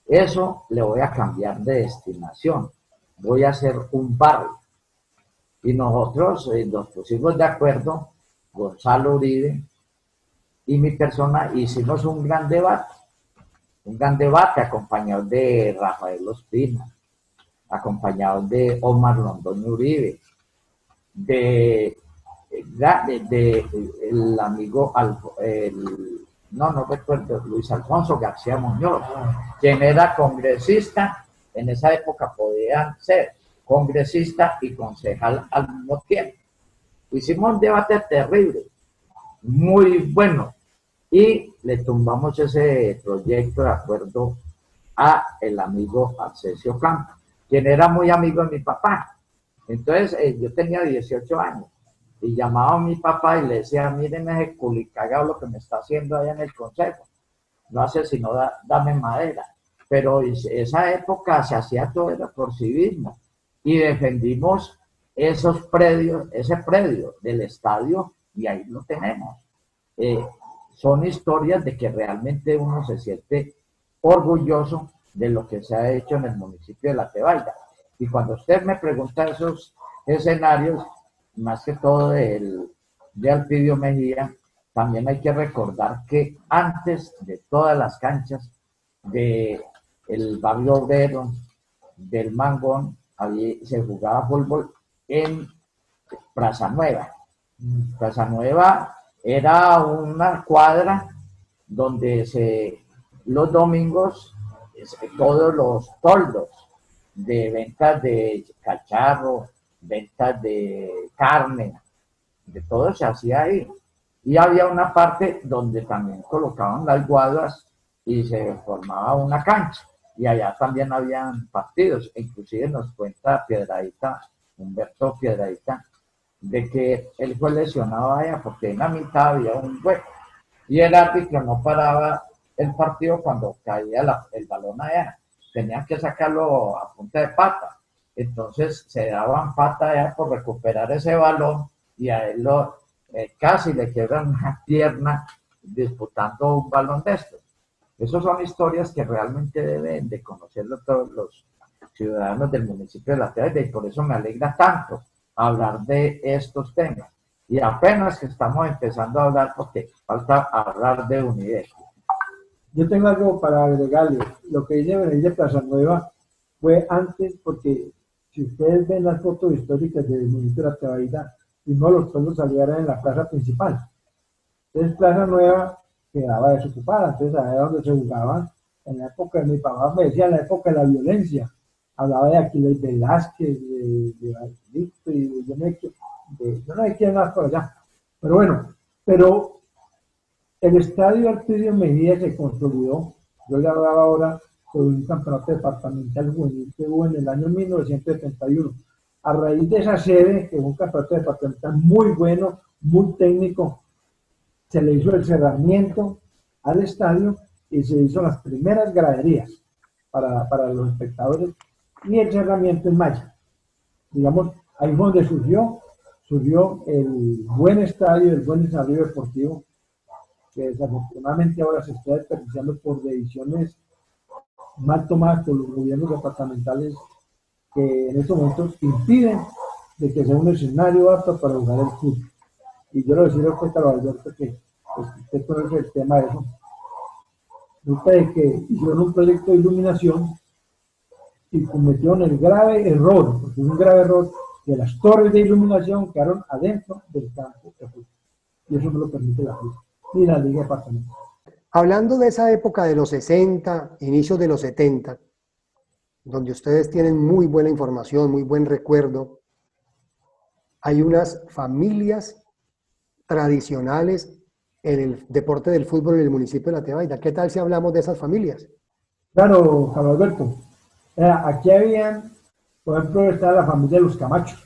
Eso le voy a cambiar de destinación. Voy a hacer un barrio. Y nosotros nos pusimos de acuerdo, Gonzalo Uribe y mi persona, hicimos un gran debate acompañado de Rafael Ospina, acompañado de Omar Londoño Uribe, de el amigo, no recuerdo, Luis Alfonso García Muñoz, quien era congresista, en esa época podían ser congresista y concejal al mismo tiempo. Hicimos un debate terrible, muy bueno, y le tumbamos ese proyecto de acuerdo a el amigo Arcesio Ocampo, quien era muy amigo de mi papá. Entonces yo tenía 18 años y llamaba a mi papá y le decía: miren ese culicagado lo que me está haciendo allá en el consejo, no hace sino dame madera. Pero esa época se hacía todo era por civismo y defendimos esos predios, ese predio del estadio, y ahí lo tenemos. Son historias de que realmente uno se siente orgulloso de lo que se ha hecho en el municipio de La Tebaida. Y cuando usted me pregunta esos escenarios, más que todo de Alpidio Mejía, también hay que recordar que antes de todas las canchas del barrio obrero, del Mangón, allí se jugaba fútbol en Plaza Nueva. Plaza Nueva era una cuadra donde los domingos todos los toldos de ventas de cacharro, ventas de carne, de todo se hacía ahí. Y había una parte donde también colocaban las guaduas y se formaba una cancha. Y allá también habían partidos. Inclusive nos cuenta Piedradita, Humberto Piedradita, de que él fue lesionado allá porque en la mitad había un hueco. Y el árbitro no paraba el partido cuando caía el balón allá. Tenían que sacarlo a punta de pata. Entonces se daban pata allá por recuperar ese balón y a él casi le quiebran una pierna disputando un balón de estos. Esas son historias que realmente deben de conocerlo todos los ciudadanos del municipio de La Tebaida, y por eso me alegra tanto hablar de estos temas. Y apenas que estamos empezando a hablar porque falta hablar de unidad. Yo tengo algo para agregarle. Lo que dice Benítez de Plaza Nueva fue antes, porque si ustedes ven las fotos históricas del municipio de La Tebaida, primero los pueblos salieron en la plaza principal. Entonces Plaza Nueva quedaba desocupada, entonces ahí era donde se jugaba. En la época de mi papá me decía, en la época de la violencia, hablaba de Aquiles Velázquez, de Barcelito, y yo no sé quién más por allá. Pero bueno, el estadio Alpidio Mejía se consolidó. Yo le hablaba ahora sobre un campeonato departamental juvenil que hubo en el año 1971. A raíz de esa sede, que fue un campeonato departamental muy bueno, muy técnico, se le hizo el cerramiento al estadio y se hizo las primeras graderías para los espectadores y el cerramiento en malla. Digamos, ahí fue donde surgió el buen estadio, el buen desarrollo deportivo, que desafortunadamente ahora se está desperdiciando por decisiones mal tomadas por los gobiernos departamentales, que en estos momentos impiden de que sea un escenario apto para jugar el fútbol. y yo le decía a Carlos Alberto que pues, usted conoce el tema de eso. Resulta de que hicieron un proyecto de iluminación y cometieron el grave error, porque es un grave error, que las torres de iluminación quedaron adentro del campo de fútbol. Y eso no lo permite la FIFA ni la Liga Departamental. Hablando de esa época de los 60, inicios de los 70, donde ustedes tienen muy buena información, muy buen recuerdo, hay unas familias tradicionales en el deporte del fútbol en el municipio de La Tebaida. ¿Qué tal si hablamos de esas familias? Claro, Carlos Alberto. Aquí habían, por ejemplo, está la familia de los Camachos.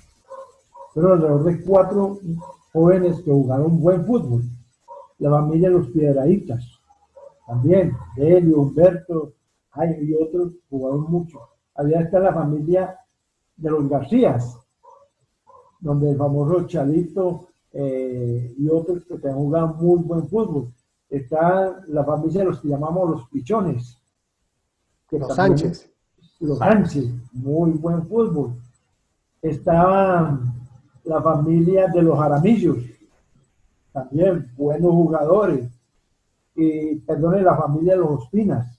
Fueron alrededor de 4 jóvenes que jugaron buen fútbol. La familia de los Piedraítas, también, Delio, Humberto, Jaime y otros jugaron mucho. Había está la familia de los Garcías, donde el famoso Chalito y otros que también jugaban muy buen fútbol. Está la familia de los que llamamos los Pichones. Que Los también, Sánchez. los Sánchez, muy buen fútbol. Estaba la familia de los Jaramillos, también buenos jugadores. Y, perdone, la familia de los Ospinas.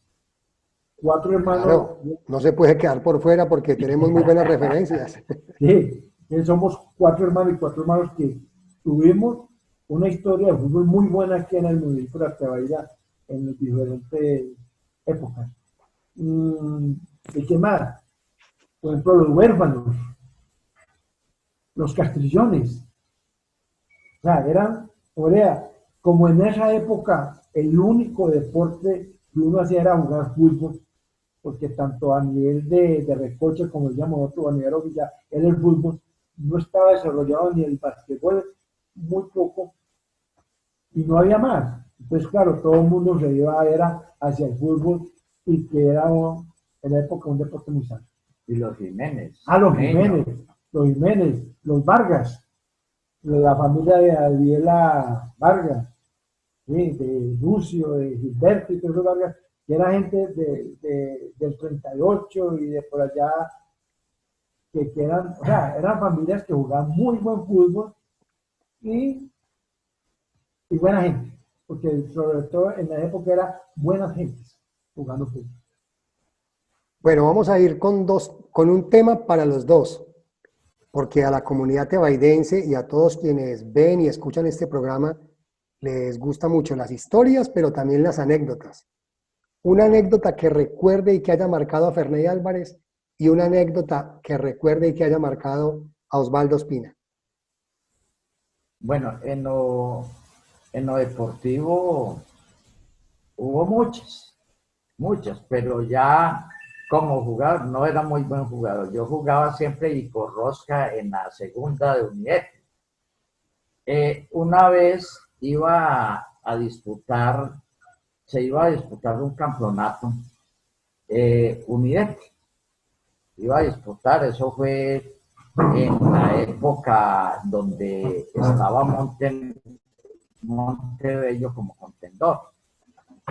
4 hermanos. Claro, no se puede quedar por fuera porque tenemos muy buenas referencias. Sí, somos 4 hermanos y 4 hermanos que tuvimos una historia de fútbol muy buena aquí en el municipio de La Tebaida en diferentes épocas. ¿Y qué más? Por ejemplo, los huérfanos, los castrillones. O sea, como en esa época el único deporte que uno hacía era jugar fútbol, porque tanto a nivel de recoche, como decíamos nosotros, a nivel oficial, era el fútbol, no estaba desarrollado ni el basquetbol, muy poco, y no había más. Entonces, claro, todo el mundo se iba hacia el fútbol y que era en la época un deporte muy sano. Y los Jiménez. Los Jiménez, los Vargas, la familia de Adriela Vargas, ¿sí? De Lucio, de Gilberto y todos esos Vargas, que era gente del 38 y de por allá, que eran, o sea, eran familias que jugaban muy buen fútbol y buena gente, porque sobre todo en la época era buenas gentes jugando fútbol. Bueno, vamos a ir con un tema para los dos, porque a la comunidad tebaidense y a todos quienes ven y escuchan este programa les gusta mucho las historias, pero también las anécdotas. Una anécdota que recuerde y que haya marcado a Ferney Álvarez y una anécdota que recuerde y que haya marcado a Osvaldo Espina. Bueno, en lo deportivo hubo muchas, pero ya como jugador no era muy buen jugador. Yo jugaba siempre y por rosca en la segunda de Unidad. Una vez se iba a disputar un campeonato Unidad. Iba a disputar, eso fue en la época donde estaba Montebello como contendor.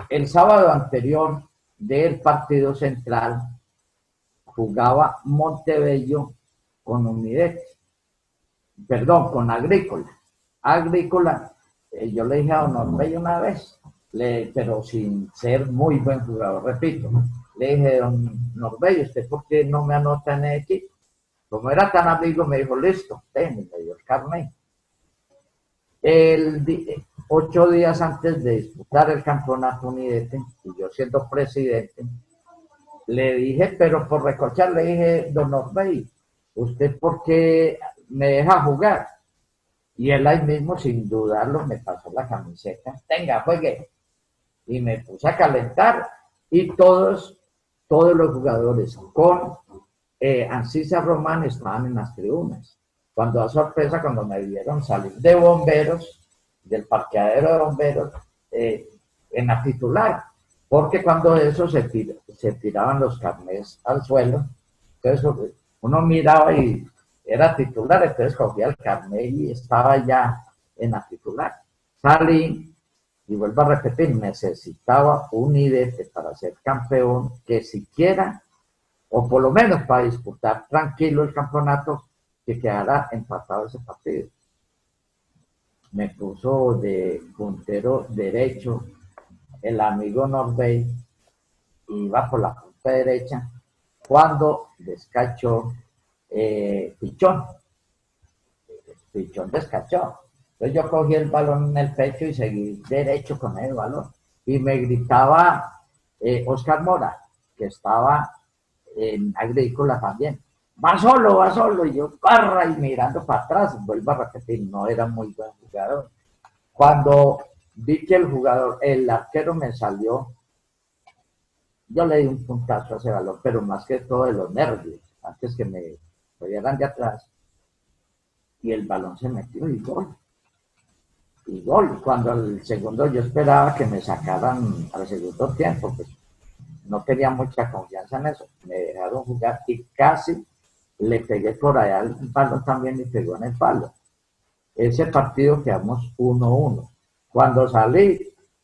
El sábado anterior del partido central jugaba Montebello con Unidad, perdón, con Agrícola. Yo le dije a Don Norbello una vez, pero sin ser muy buen jugador, repito, le dije, Don Norbello, ¿usted por qué no me anota en el equipo? Como era tan amigo, me dijo, listo, me dio el carnet. 8 días antes de disputar el campeonato Unidete, y yo siendo presidente, le dije, pero por recochar, le dije, Don Norbey, ¿usted por qué me deja jugar? Y él ahí mismo, sin dudarlo, me pasó la camiseta, venga, juegue. Y me puse a calentar, y todos los jugadores con Ancisa Román estaban en las tribunas. Cuando a sorpresa, cuando me vieron salir de bomberos, del parqueadero de bomberos, en la titular, porque cuando eso se tiraban los carnés al suelo, entonces uno miraba y era titular, entonces cogía el carnet y estaba ya en la titular. Salí, y vuelvo a repetir, necesitaba un IDT para ser campeón, que siquiera, o por lo menos para disputar tranquilo el campeonato, que quedara empatado ese partido. me puso de puntero derecho el amigo Norbey, iba por la punta derecha, cuando descachó Pichón. Pichón descachó. Entonces yo cogí el balón en el pecho y seguí derecho con el balón. Y me gritaba Oscar Mora, que estaba en agrícola también. Va solo, va solo. Y yo, barra, y mirando para atrás, vuelvo a repetir, no era muy buen jugador. Cuando vi que el arquero me salió, yo le di un puntazo a ese balón, pero más que todo de los nervios, antes que me cogieran de atrás, y el balón se metió y gol. Y gol. Cuando al segundo yo esperaba que me sacaran al segundo tiempo, pues no tenía mucha confianza en eso. Me dejaron jugar y casi le pegué por allá el balón también y pegó en el palo. Ese partido quedamos 1-1. Cuando salí,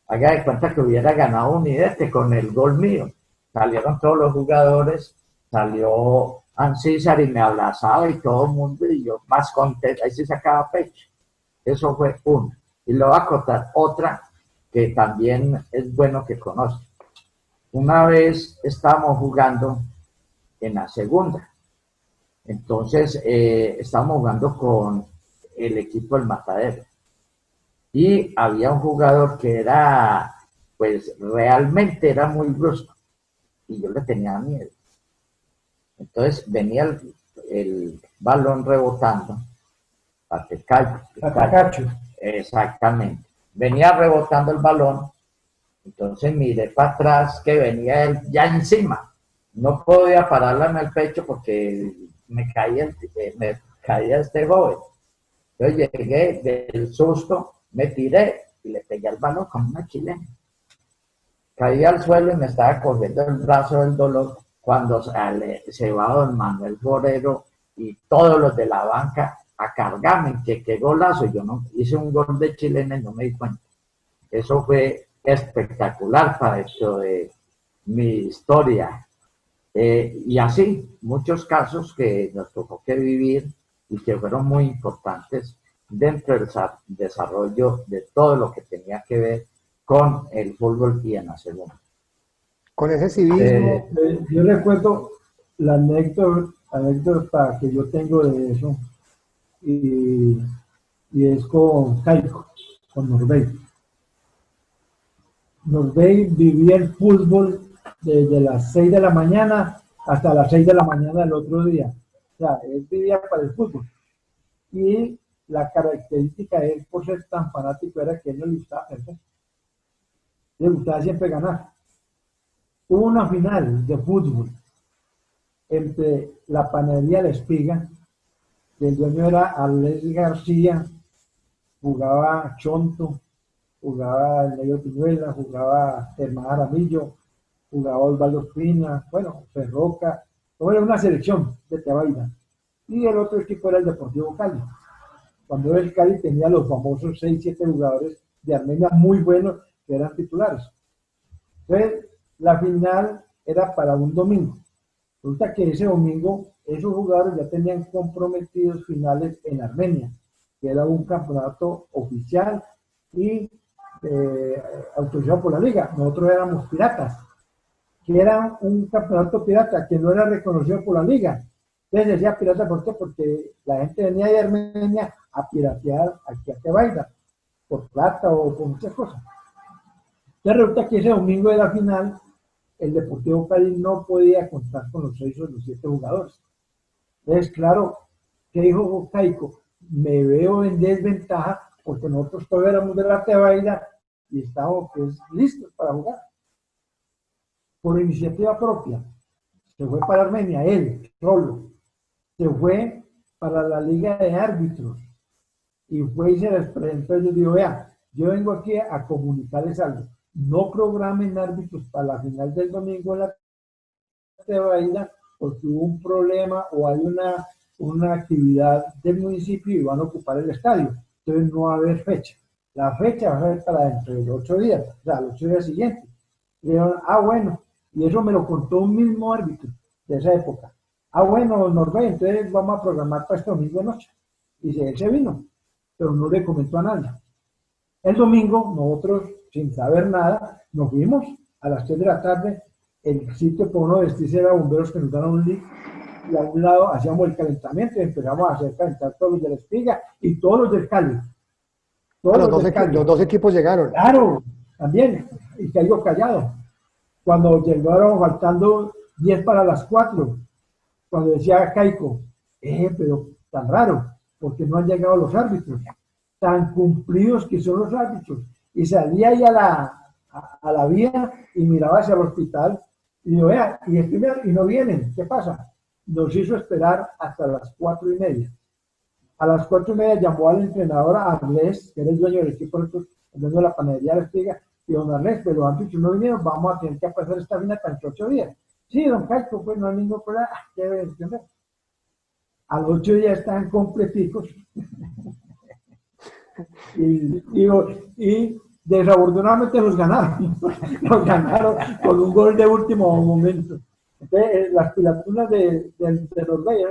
haga de cuenta que hubiera ganado Unidete con el gol mío. Salieron todos los jugadores, salió Ancísar y me abrazaba y todo el mundo, y yo más contento, ahí se sacaba pecho. Eso fue una. Y le voy a contar otra que también es bueno que conozca. Una vez estábamos jugando en la segunda. Entonces, estábamos jugando con el equipo del Matadero. Y había un jugador que era, pues realmente era muy brusco. Y yo le tenía miedo. Entonces venía el balón rebotando. Atacacho. Exactamente. Venía rebotando el balón. Entonces miré para atrás que venía él ya encima. No podía pararla en el pecho porque me caía este joven. Yo llegué del susto, me tiré y le pegué al balón con una chilena. Caí al suelo y me estaba cogiendo el brazo del dolor cuando se va don Manuel Forero y todos los de la banca a cargarme, que qué golazo. Yo no hice un gol de chilena y no me di cuenta. Eso fue espectacular para esto de mi historia. Y así, muchos casos que nos tocó que vivir y que fueron muy importantes dentro del desarrollo de todo lo que tenía que ver con el fútbol y en la segunda. Con ese civismo. Yo recuerdo la anécdota que yo tengo de eso, y es con Caico, con Norbey. Norbey vivía el fútbol desde las 6 de la mañana hasta las 6 de la mañana del otro día. O sea, él vivía para el fútbol. Y la característica de él, por ser tan fanático, era que él no le gustaba perder. Le gustaba siempre ganar. Hubo una final de fútbol entre la panadería La Espiga, que el dueño era Alex García, jugaba Chonto, jugaba el Negro Piñuela, jugaba Germán Aramillo, jugaba Osvaldo Espina, bueno, Ferroca, todo era una selección de Tebaida. Y el otro equipo era el Deportivo Cali. Cuando el Cali tenía los famosos 6-7 jugadores de Armenia muy buenos que eran titulares. Entonces, la final era para un domingo. Resulta que ese domingo esos jugadores ya tenían comprometidos finales en Armenia, que era un campeonato oficial y autorizado por la liga. Nosotros éramos piratas, que era un campeonato pirata que no era reconocido por la liga. Entonces decía pirata, ¿por qué? Porque la gente venía de Armenia a piratear aquí a Tebaida, por plata o por muchas cosas. Entonces resulta que ese domingo de la final, el Deportivo Cali no podía contar con los 6 o los 7 jugadores. Entonces, claro, ¿qué dijo Caico? Me veo en desventaja porque nosotros todavía éramos de la Tebaida y estábamos pues, listos para jugar. Por iniciativa propia, se fue para Armenia, él, solo. Se fue para la Liga de Árbitros y fue y se les presentó. Yo digo, vea, yo vengo aquí a comunicarles algo. No programen árbitros para la final del domingo en la Tebaida porque hubo un problema o hay una actividad del municipio y van a ocupar el estadio. Entonces no va a haber fecha. La fecha va a ser para dentro de 8 días, o sea, los 8 días siguientes. Y dijeron, bueno, y eso me lo contó un mismo árbitro de esa época. Bueno, Norbert, entonces vamos a programar para este domingo de noche. Y él se vino. pero no le comentó a nadie. El domingo, nosotros, sin saber nada, nos fuimos a las 3 de la tarde. El sitio por uno vestirse era bomberos que nos daban un link. Y a un lado hacíamos el calentamiento y empezamos a hacer calentar todos los de la Espiga y todos los del Cali. Todos Los los del Cali. los dos equipos llegaron. Claro, también. Y caigo callado. Cuando llegaron faltando 10 para las 4, cuando decía Caico, pero tan raro, porque no han llegado los árbitros, tan cumplidos que son los árbitros. Y salía ahí a la vía y miraba hacia el hospital y digo, vea, y no vienen, ¿qué pasa? Nos hizo esperar hasta las 4:30. A las 4:30 llamó al entrenador Arles, que era el dueño del equipo, el dueño de la panadería de la Espiga, y don Arles, pero los árbitros no vinieron, vamos a tener que pasar esta final hasta 8 días. Sí, don Caico, pues no hay ningún problema, debe entender. A los 8 días estaban completicos. y desafortunadamente los ganaron. Los ganaron con un gol de último momento. Entonces, las pilatunas de los reyes,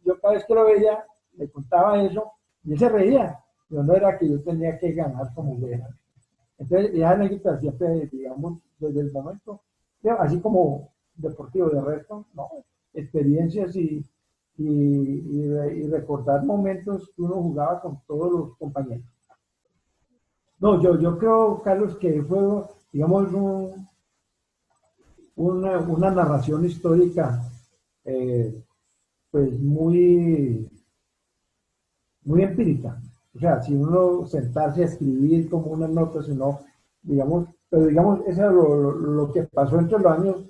yo cada vez que lo veía, le contaba eso, y él se reía. Pero no era que yo tenía que ganar como hubiera. Entonces, ya anécdota siempre, digamos, desde el momento, así como deportivo, de resto, no, experiencias y recordar momentos que uno jugaba con todos los compañeros. No, yo creo, Carlos, que fue, digamos, una narración histórica, pues muy empírica. O sea, si uno sentarse a escribir como unas notas, sino, digamos, pero digamos, eso es lo que pasó entre los años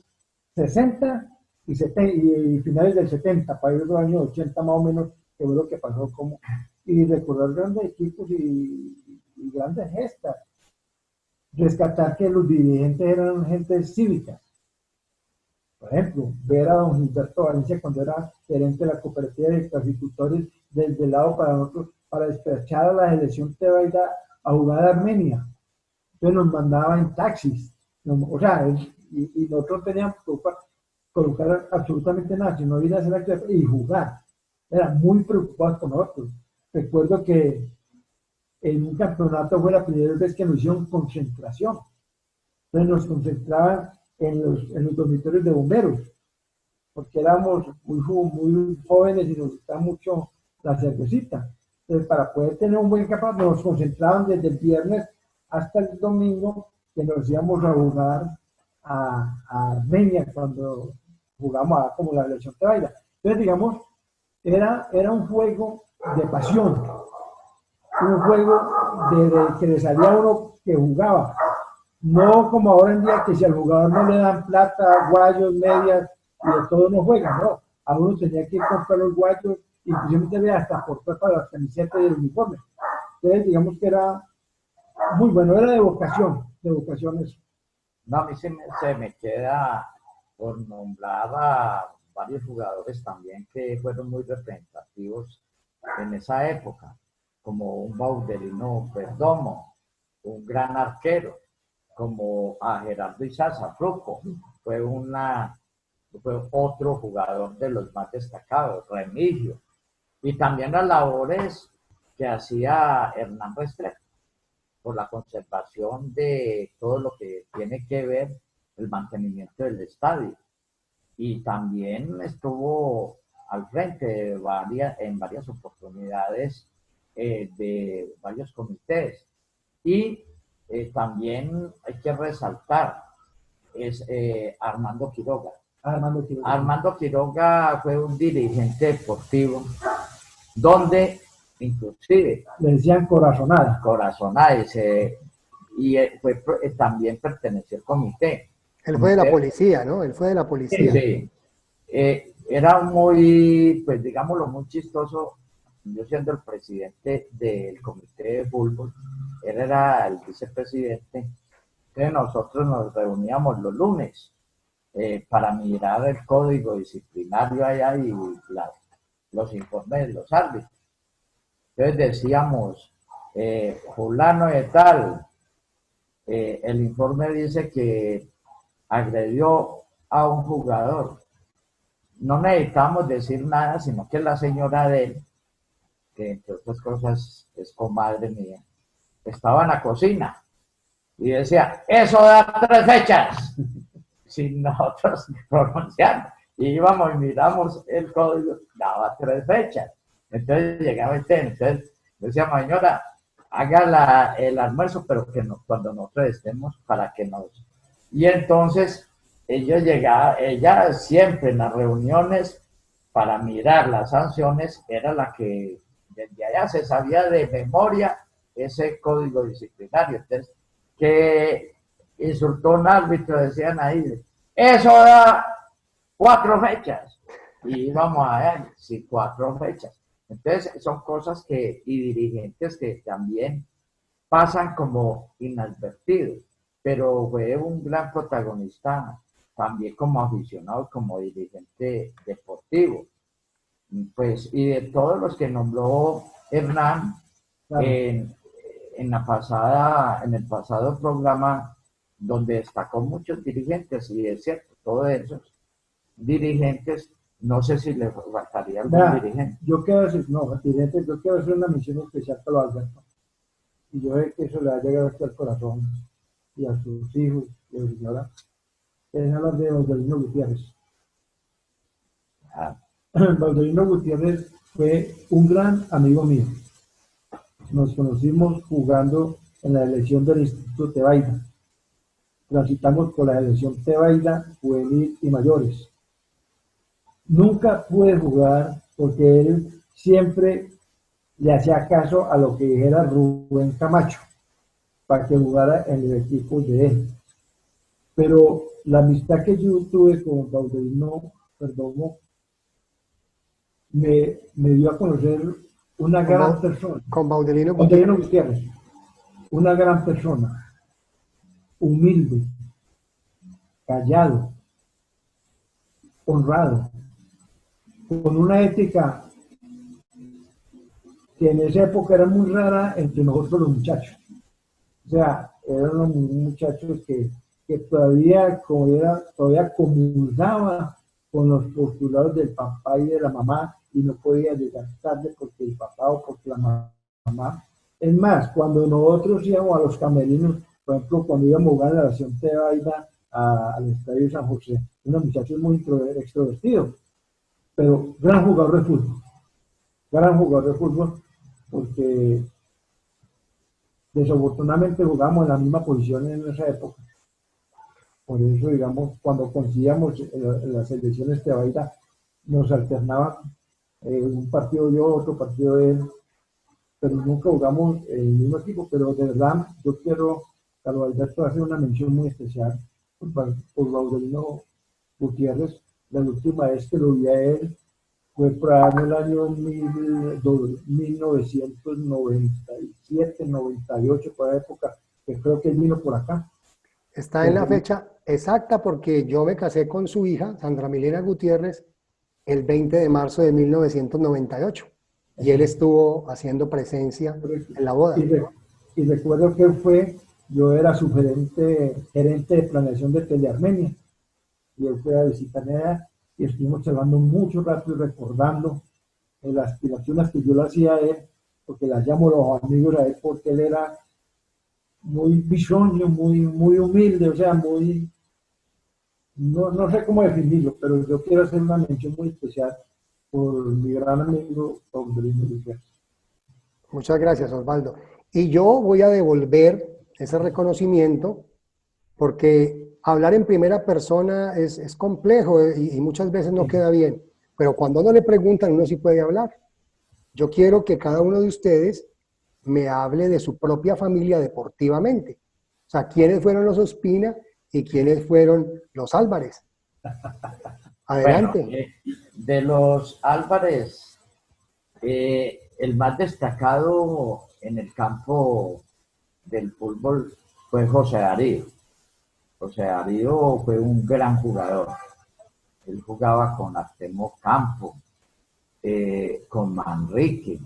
60 y finales del 70, para ir los años 80 más o menos, que fue lo que pasó y recordar grandes equipos y grandes gestas. Rescatar que los dirigentes eran gente cívica. Por ejemplo, ver a don Gilberto Valencia cuando era gerente de la cooperativa de agricultores desde el lado para nosotros, para despachar a la selección Tebaida a jugar a Armenia. Entonces nos mandaba en taxis. O sea, y nosotros teníamos que colocar absolutamente nada, sino ir a hacer actividad y jugar. Eran muy preocupados con nosotros. Recuerdo que en un campeonato fue la primera vez que nos hicieron concentración. Entonces nos concentraban en los dormitorios de bomberos, porque éramos muy jóvenes y nos gustaba mucho la cervecita. Entonces, para poder tener un buen campeonato, nos concentraban desde el viernes hasta el domingo, que nos íbamos a jugar a Armenia cuando jugamos como la selección de baila. Entonces, digamos, era un juego de pasión, un juego de que le salía a uno que jugaba. No como ahora en día que si al jugador no le dan plata, guayos, medias y de todo no juega, no. A uno tenía que comprar los guayos y simplemente hasta por para las camisetas y el uniforme. Entonces, digamos que era muy bueno, era de vocación eso. No, a mí se me queda por nombrar a varios jugadores también que fueron muy representativos en esa época, como un Baudelino Perdomo, un gran arquero, como a Gerardo Izaza Fruco, fue otro jugador de los más destacados, Remigio, y también las labores que hacía Hernán Restrepo por la conservación de todo lo que tiene que ver el mantenimiento del estadio. Y también estuvo al frente en varias oportunidades de varios comités. Y también hay que resaltar Armando Quiroga. Armando Quiroga fue un dirigente deportivo donde inclusive le decían corazonada. También perteneció al comité. Él fue de la policía, ¿no? Él fue de la policía. Sí. Era muy, pues digámoslo, muy chistoso. Yo siendo el presidente del comité de fútbol, él era el vicepresidente. Entonces nosotros nos reuníamos los lunes para mirar el código disciplinario allá y los informes de los árbitros. Entonces decíamos, fulano de tal, el informe dice que agredió a un jugador. No necesitamos decir nada, sino que la señora de él, que entre otras cosas es comadre mía, estaba en la cocina y decía, eso da 3 fechas, sin nosotros pronunciar. Y íbamos y miramos el código, daba 3 fechas. Entonces llegaba el tren, entonces decíamos, señora, haga el almuerzo, pero que no, cuando nosotros estemos, para que nos... Y entonces ellos llegaba, ella siempre en las reuniones, para mirar las sanciones, era la que desde allá se sabía de memoria ese código disciplinario. Entonces, que insultó un árbitro, decían ahí, eso da 4 fechas. Y íbamos a ver si 4 fechas. Entonces, son cosas que, y dirigentes que también pasan como inadvertidos, pero fue un gran protagonista también como aficionado, como dirigente deportivo. Pues, y de todos los que nombró Hernán, Claro. en el pasado programa, donde destacó muchos dirigentes, y es cierto, todos esos dirigentes, no sé si le faltaría algún Vea, dirigente. yo quiero decir, no, dirigente, yo quiero hacer una mención especial para Alberto. Y yo sé que eso le ha llegado hasta el corazón y a sus hijos y a su señora. Es hablar de Baudelino Gutiérrez. Ah, Baudelino Gutiérrez fue un gran amigo mío. Nos conocimos jugando en la elección del Instituto Tebaida. Transitamos por la elección Tebaida, juvenil y mayores. Nunca pude jugar porque él siempre le hacía caso a lo que dijera Rubén Camacho para que jugara en el equipo de él. Pero la amistad que yo tuve con Baudelino Perdomo me dio a conocer una gran persona. Con Baudelino Baudelino Gutiérrez. Gutiérrez, una gran persona, humilde, callado, honrado, con una ética que en esa época era muy rara entre nosotros los muchachos. O sea, eran los muchachos que todavía comulgaba con los postulados del papá y de la mamá y no podía llegar tarde porque el papá o porque la mamá. Es más, cuando nosotros íbamos a los camerinos, por ejemplo, cuando íbamos a jugar en la Nación Tebaida al Estadio San José, unos muchachos muy extrovertidos, pero gran jugador de fútbol, porque desafortunadamente jugamos en la misma posición en esa época. Por eso, digamos, cuando coincidíamos en las elecciones de Tebaida, nos alternaban un partido yo, otro partido él, pero nunca jugamos en el mismo equipo. Pero de verdad, yo quiero, Carlos Alberto, hacer una mención muy especial por Baudelino Gutiérrez. La última vez que lo vi a él fue para el año 1997, 98, por la época, que creo que él vino por acá. Está en la fecha exacta porque yo me casé con su hija, Sandra Milena Gutiérrez, el 20 de marzo de 1998. Y él estuvo haciendo presencia en la boda. Y recuerdo que yo era su gerente de planeación de Telearmenia. Y él fue a visitarme y estuvimos charlando mucho rato y recordando las aspiraciones que yo le hacía a él, porque las llamo los amigos a él, porque él era muy bisoño, muy humilde, o sea, no sé cómo definirlo, pero yo quiero hacer una mención muy especial por mi gran amigo Baudelino Gutiérrez. Muchas gracias, Osvaldo. Y yo voy a devolver ese reconocimiento porque hablar en primera persona es complejo y muchas veces no queda bien, pero cuando uno le preguntan, uno sí puede hablar. Yo quiero que cada uno de ustedes me hable de su propia familia deportivamente. O sea, quiénes fueron los Ospina y quiénes fueron los Álvarez. Adelante. Bueno, de los Álvarez, el más destacado en el campo del fútbol fue José Darío. José Darío fue un gran jugador. Él jugaba con Artemio Campo, con Manrique,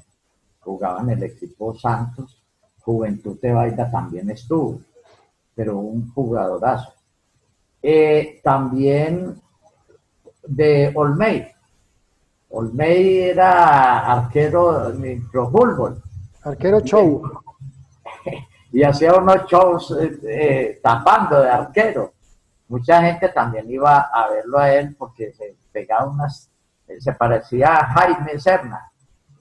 jugaba en el equipo Santos, Juventud Tebaida también estuvo, pero un jugadorazo. También de Olmeid Olmey era arquero de microfútbol Arquero show. y hacía unos shows tapando de arquero. Mucha gente también iba a verlo a él porque se pegaba se parecía a Jaime Serna.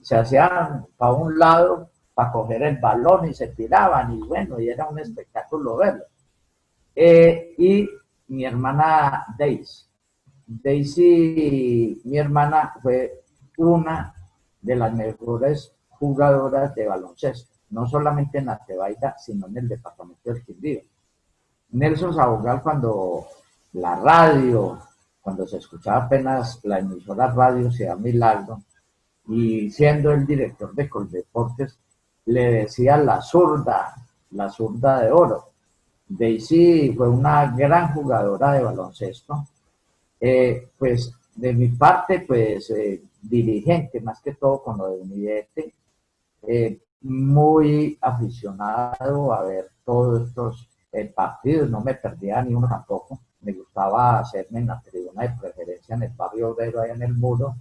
Se hacían para un lado para coger el balón y se tiraban y bueno, y era un espectáculo verlo. Y mi hermana Daisy, mi hermana fue una de las mejores jugadoras de baloncesto, no solamente en Atebaida, sino en el departamento del Quindío. Nelson Sabogal, cuando se escuchaba apenas la emisora radio Ciudad Milagro, y siendo el director de Coldeportes, le decía la zurda de oro. Daisy fue una gran jugadora de baloncesto. Pues de mi parte, pues dirigente, más que todo con lo de Unidete, muy aficionado a ver todos estos partidos, no me perdía ni uno tampoco, me gustaba hacerme en la tribuna de preferencia en el barrio obrero, ahí en el Muro,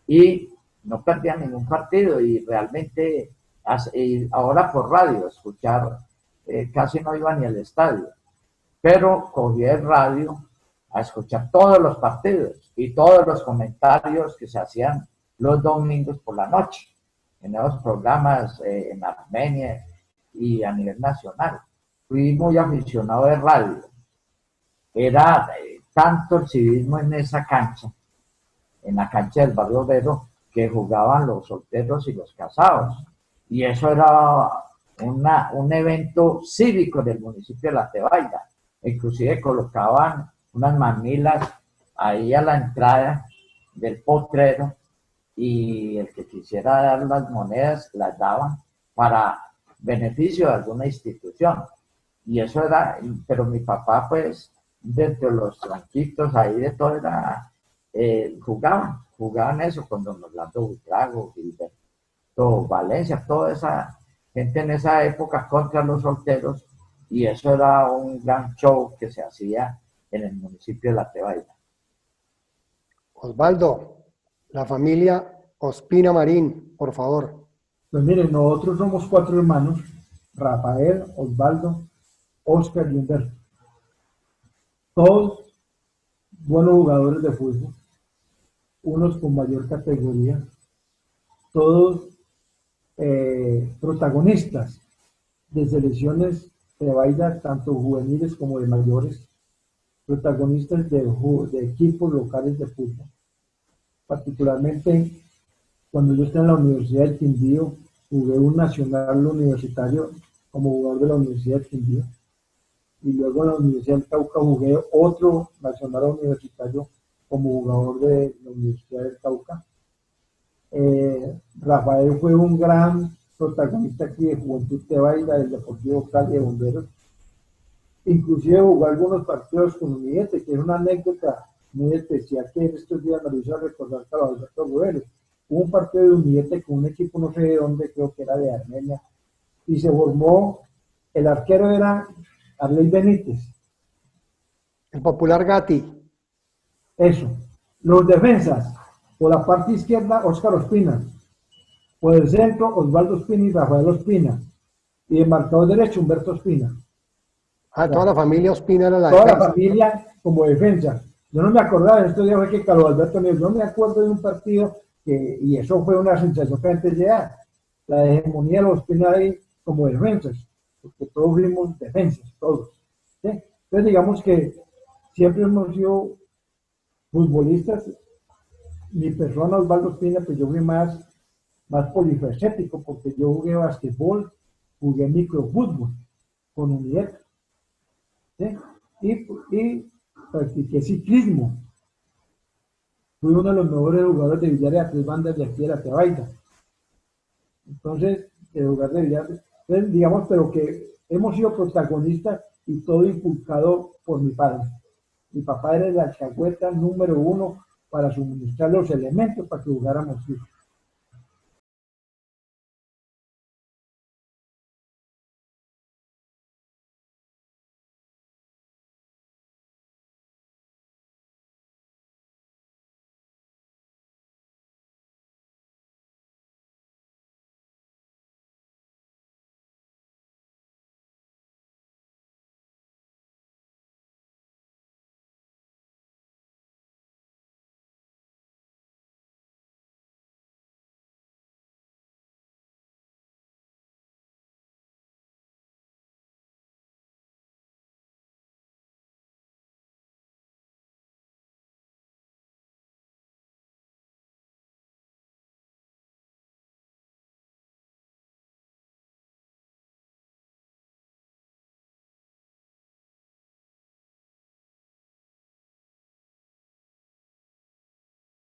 y no perdía ningún partido, y realmente ahora por radio, escuchar, casi no iba ni al estadio, pero cogía el radio a escuchar todos los partidos y todos los comentarios que se hacían los domingos por la noche en esos programas en Armenia y a nivel nacional. Fui muy aficionado de radio. Era tanto el civismo en esa cancha, en la cancha del barrio obrero, que jugaban los solteros y los casados. Y eso era un evento cívico del municipio de La Tebaida. Inclusive colocaban unas mamilas ahí a la entrada del potrero y el que quisiera dar las monedas las daban para beneficio de alguna institución. Y eso era, pero mi papá pues, dentro de los tranquitos ahí de todo era, jugaban eso con don Orlando Buitrago, Gilberto Valencia, toda esa gente en esa época contra los solteros, y eso era un gran show que se hacía en el municipio de La Tebaida. Osvaldo, la familia Ospina Marín, por favor. Pues miren, nosotros somos 4 hermanos, Rafael, Osvaldo, Oscar y Humberto. Todos buenos jugadores de fútbol, unos con mayor categoría, todos protagonistas de selecciones de Tebaida, tanto juveniles como de mayores, protagonistas de equipos locales de fútbol. Particularmente cuando yo estaba en la Universidad del Quindío, jugué un nacional universitario como jugador de la Universidad del Quindío, y luego en la Universidad del Cauca jugué otro nacional universitario como jugador de la Universidad del Cauca. Rafael fue un gran protagonista aquí de Juventud Tebaida, del Deportivo Cali de Bomberos. Inclusive jugó algunos partidos con Unidete, que es una anécdota muy especial que en estos días me lo hizo recordar a Alberto Agüero. Hubo un partido de Unidete con un equipo no sé de dónde, creo que era de Armenia, y se formó, el arquero era Arley Benítez. El popular Gatti. Eso. Los defensas, por la parte izquierda, Óscar Ospina. Por el centro, Osvaldo Ospina y Rafael Ospina. Y el marcador derecho, Humberto Ospina. Ah, toda la familia Ospina era la toda defensa. La familia como defensa. Yo no me acordaba, en estos días fue que Carlos Alberto me dijo, no me acuerdo de un partido y eso fue una sensación que antes ya, la hegemonía de los Ospina ahí como defensas, porque todos fuimos defensas, todos. ¿Sí? Entonces digamos que siempre hemos sido futbolistas. Mi persona, Osvaldo Ospina, pues yo fui más polifacético, porque yo jugué basquetbol, jugué microfútbol con Unidad, ¿sí? Y practiqué ciclismo. Fui uno de los mejores jugadores de billar a 3 bandas de aquí de La Tebaida. Entonces, de jugar de billar, entonces, digamos, pero que hemos sido protagonistas y todo inculcado por mi padre. Mi papá era el alcahueta número 1 para suministrar los elementos para que jugáramos fútbol.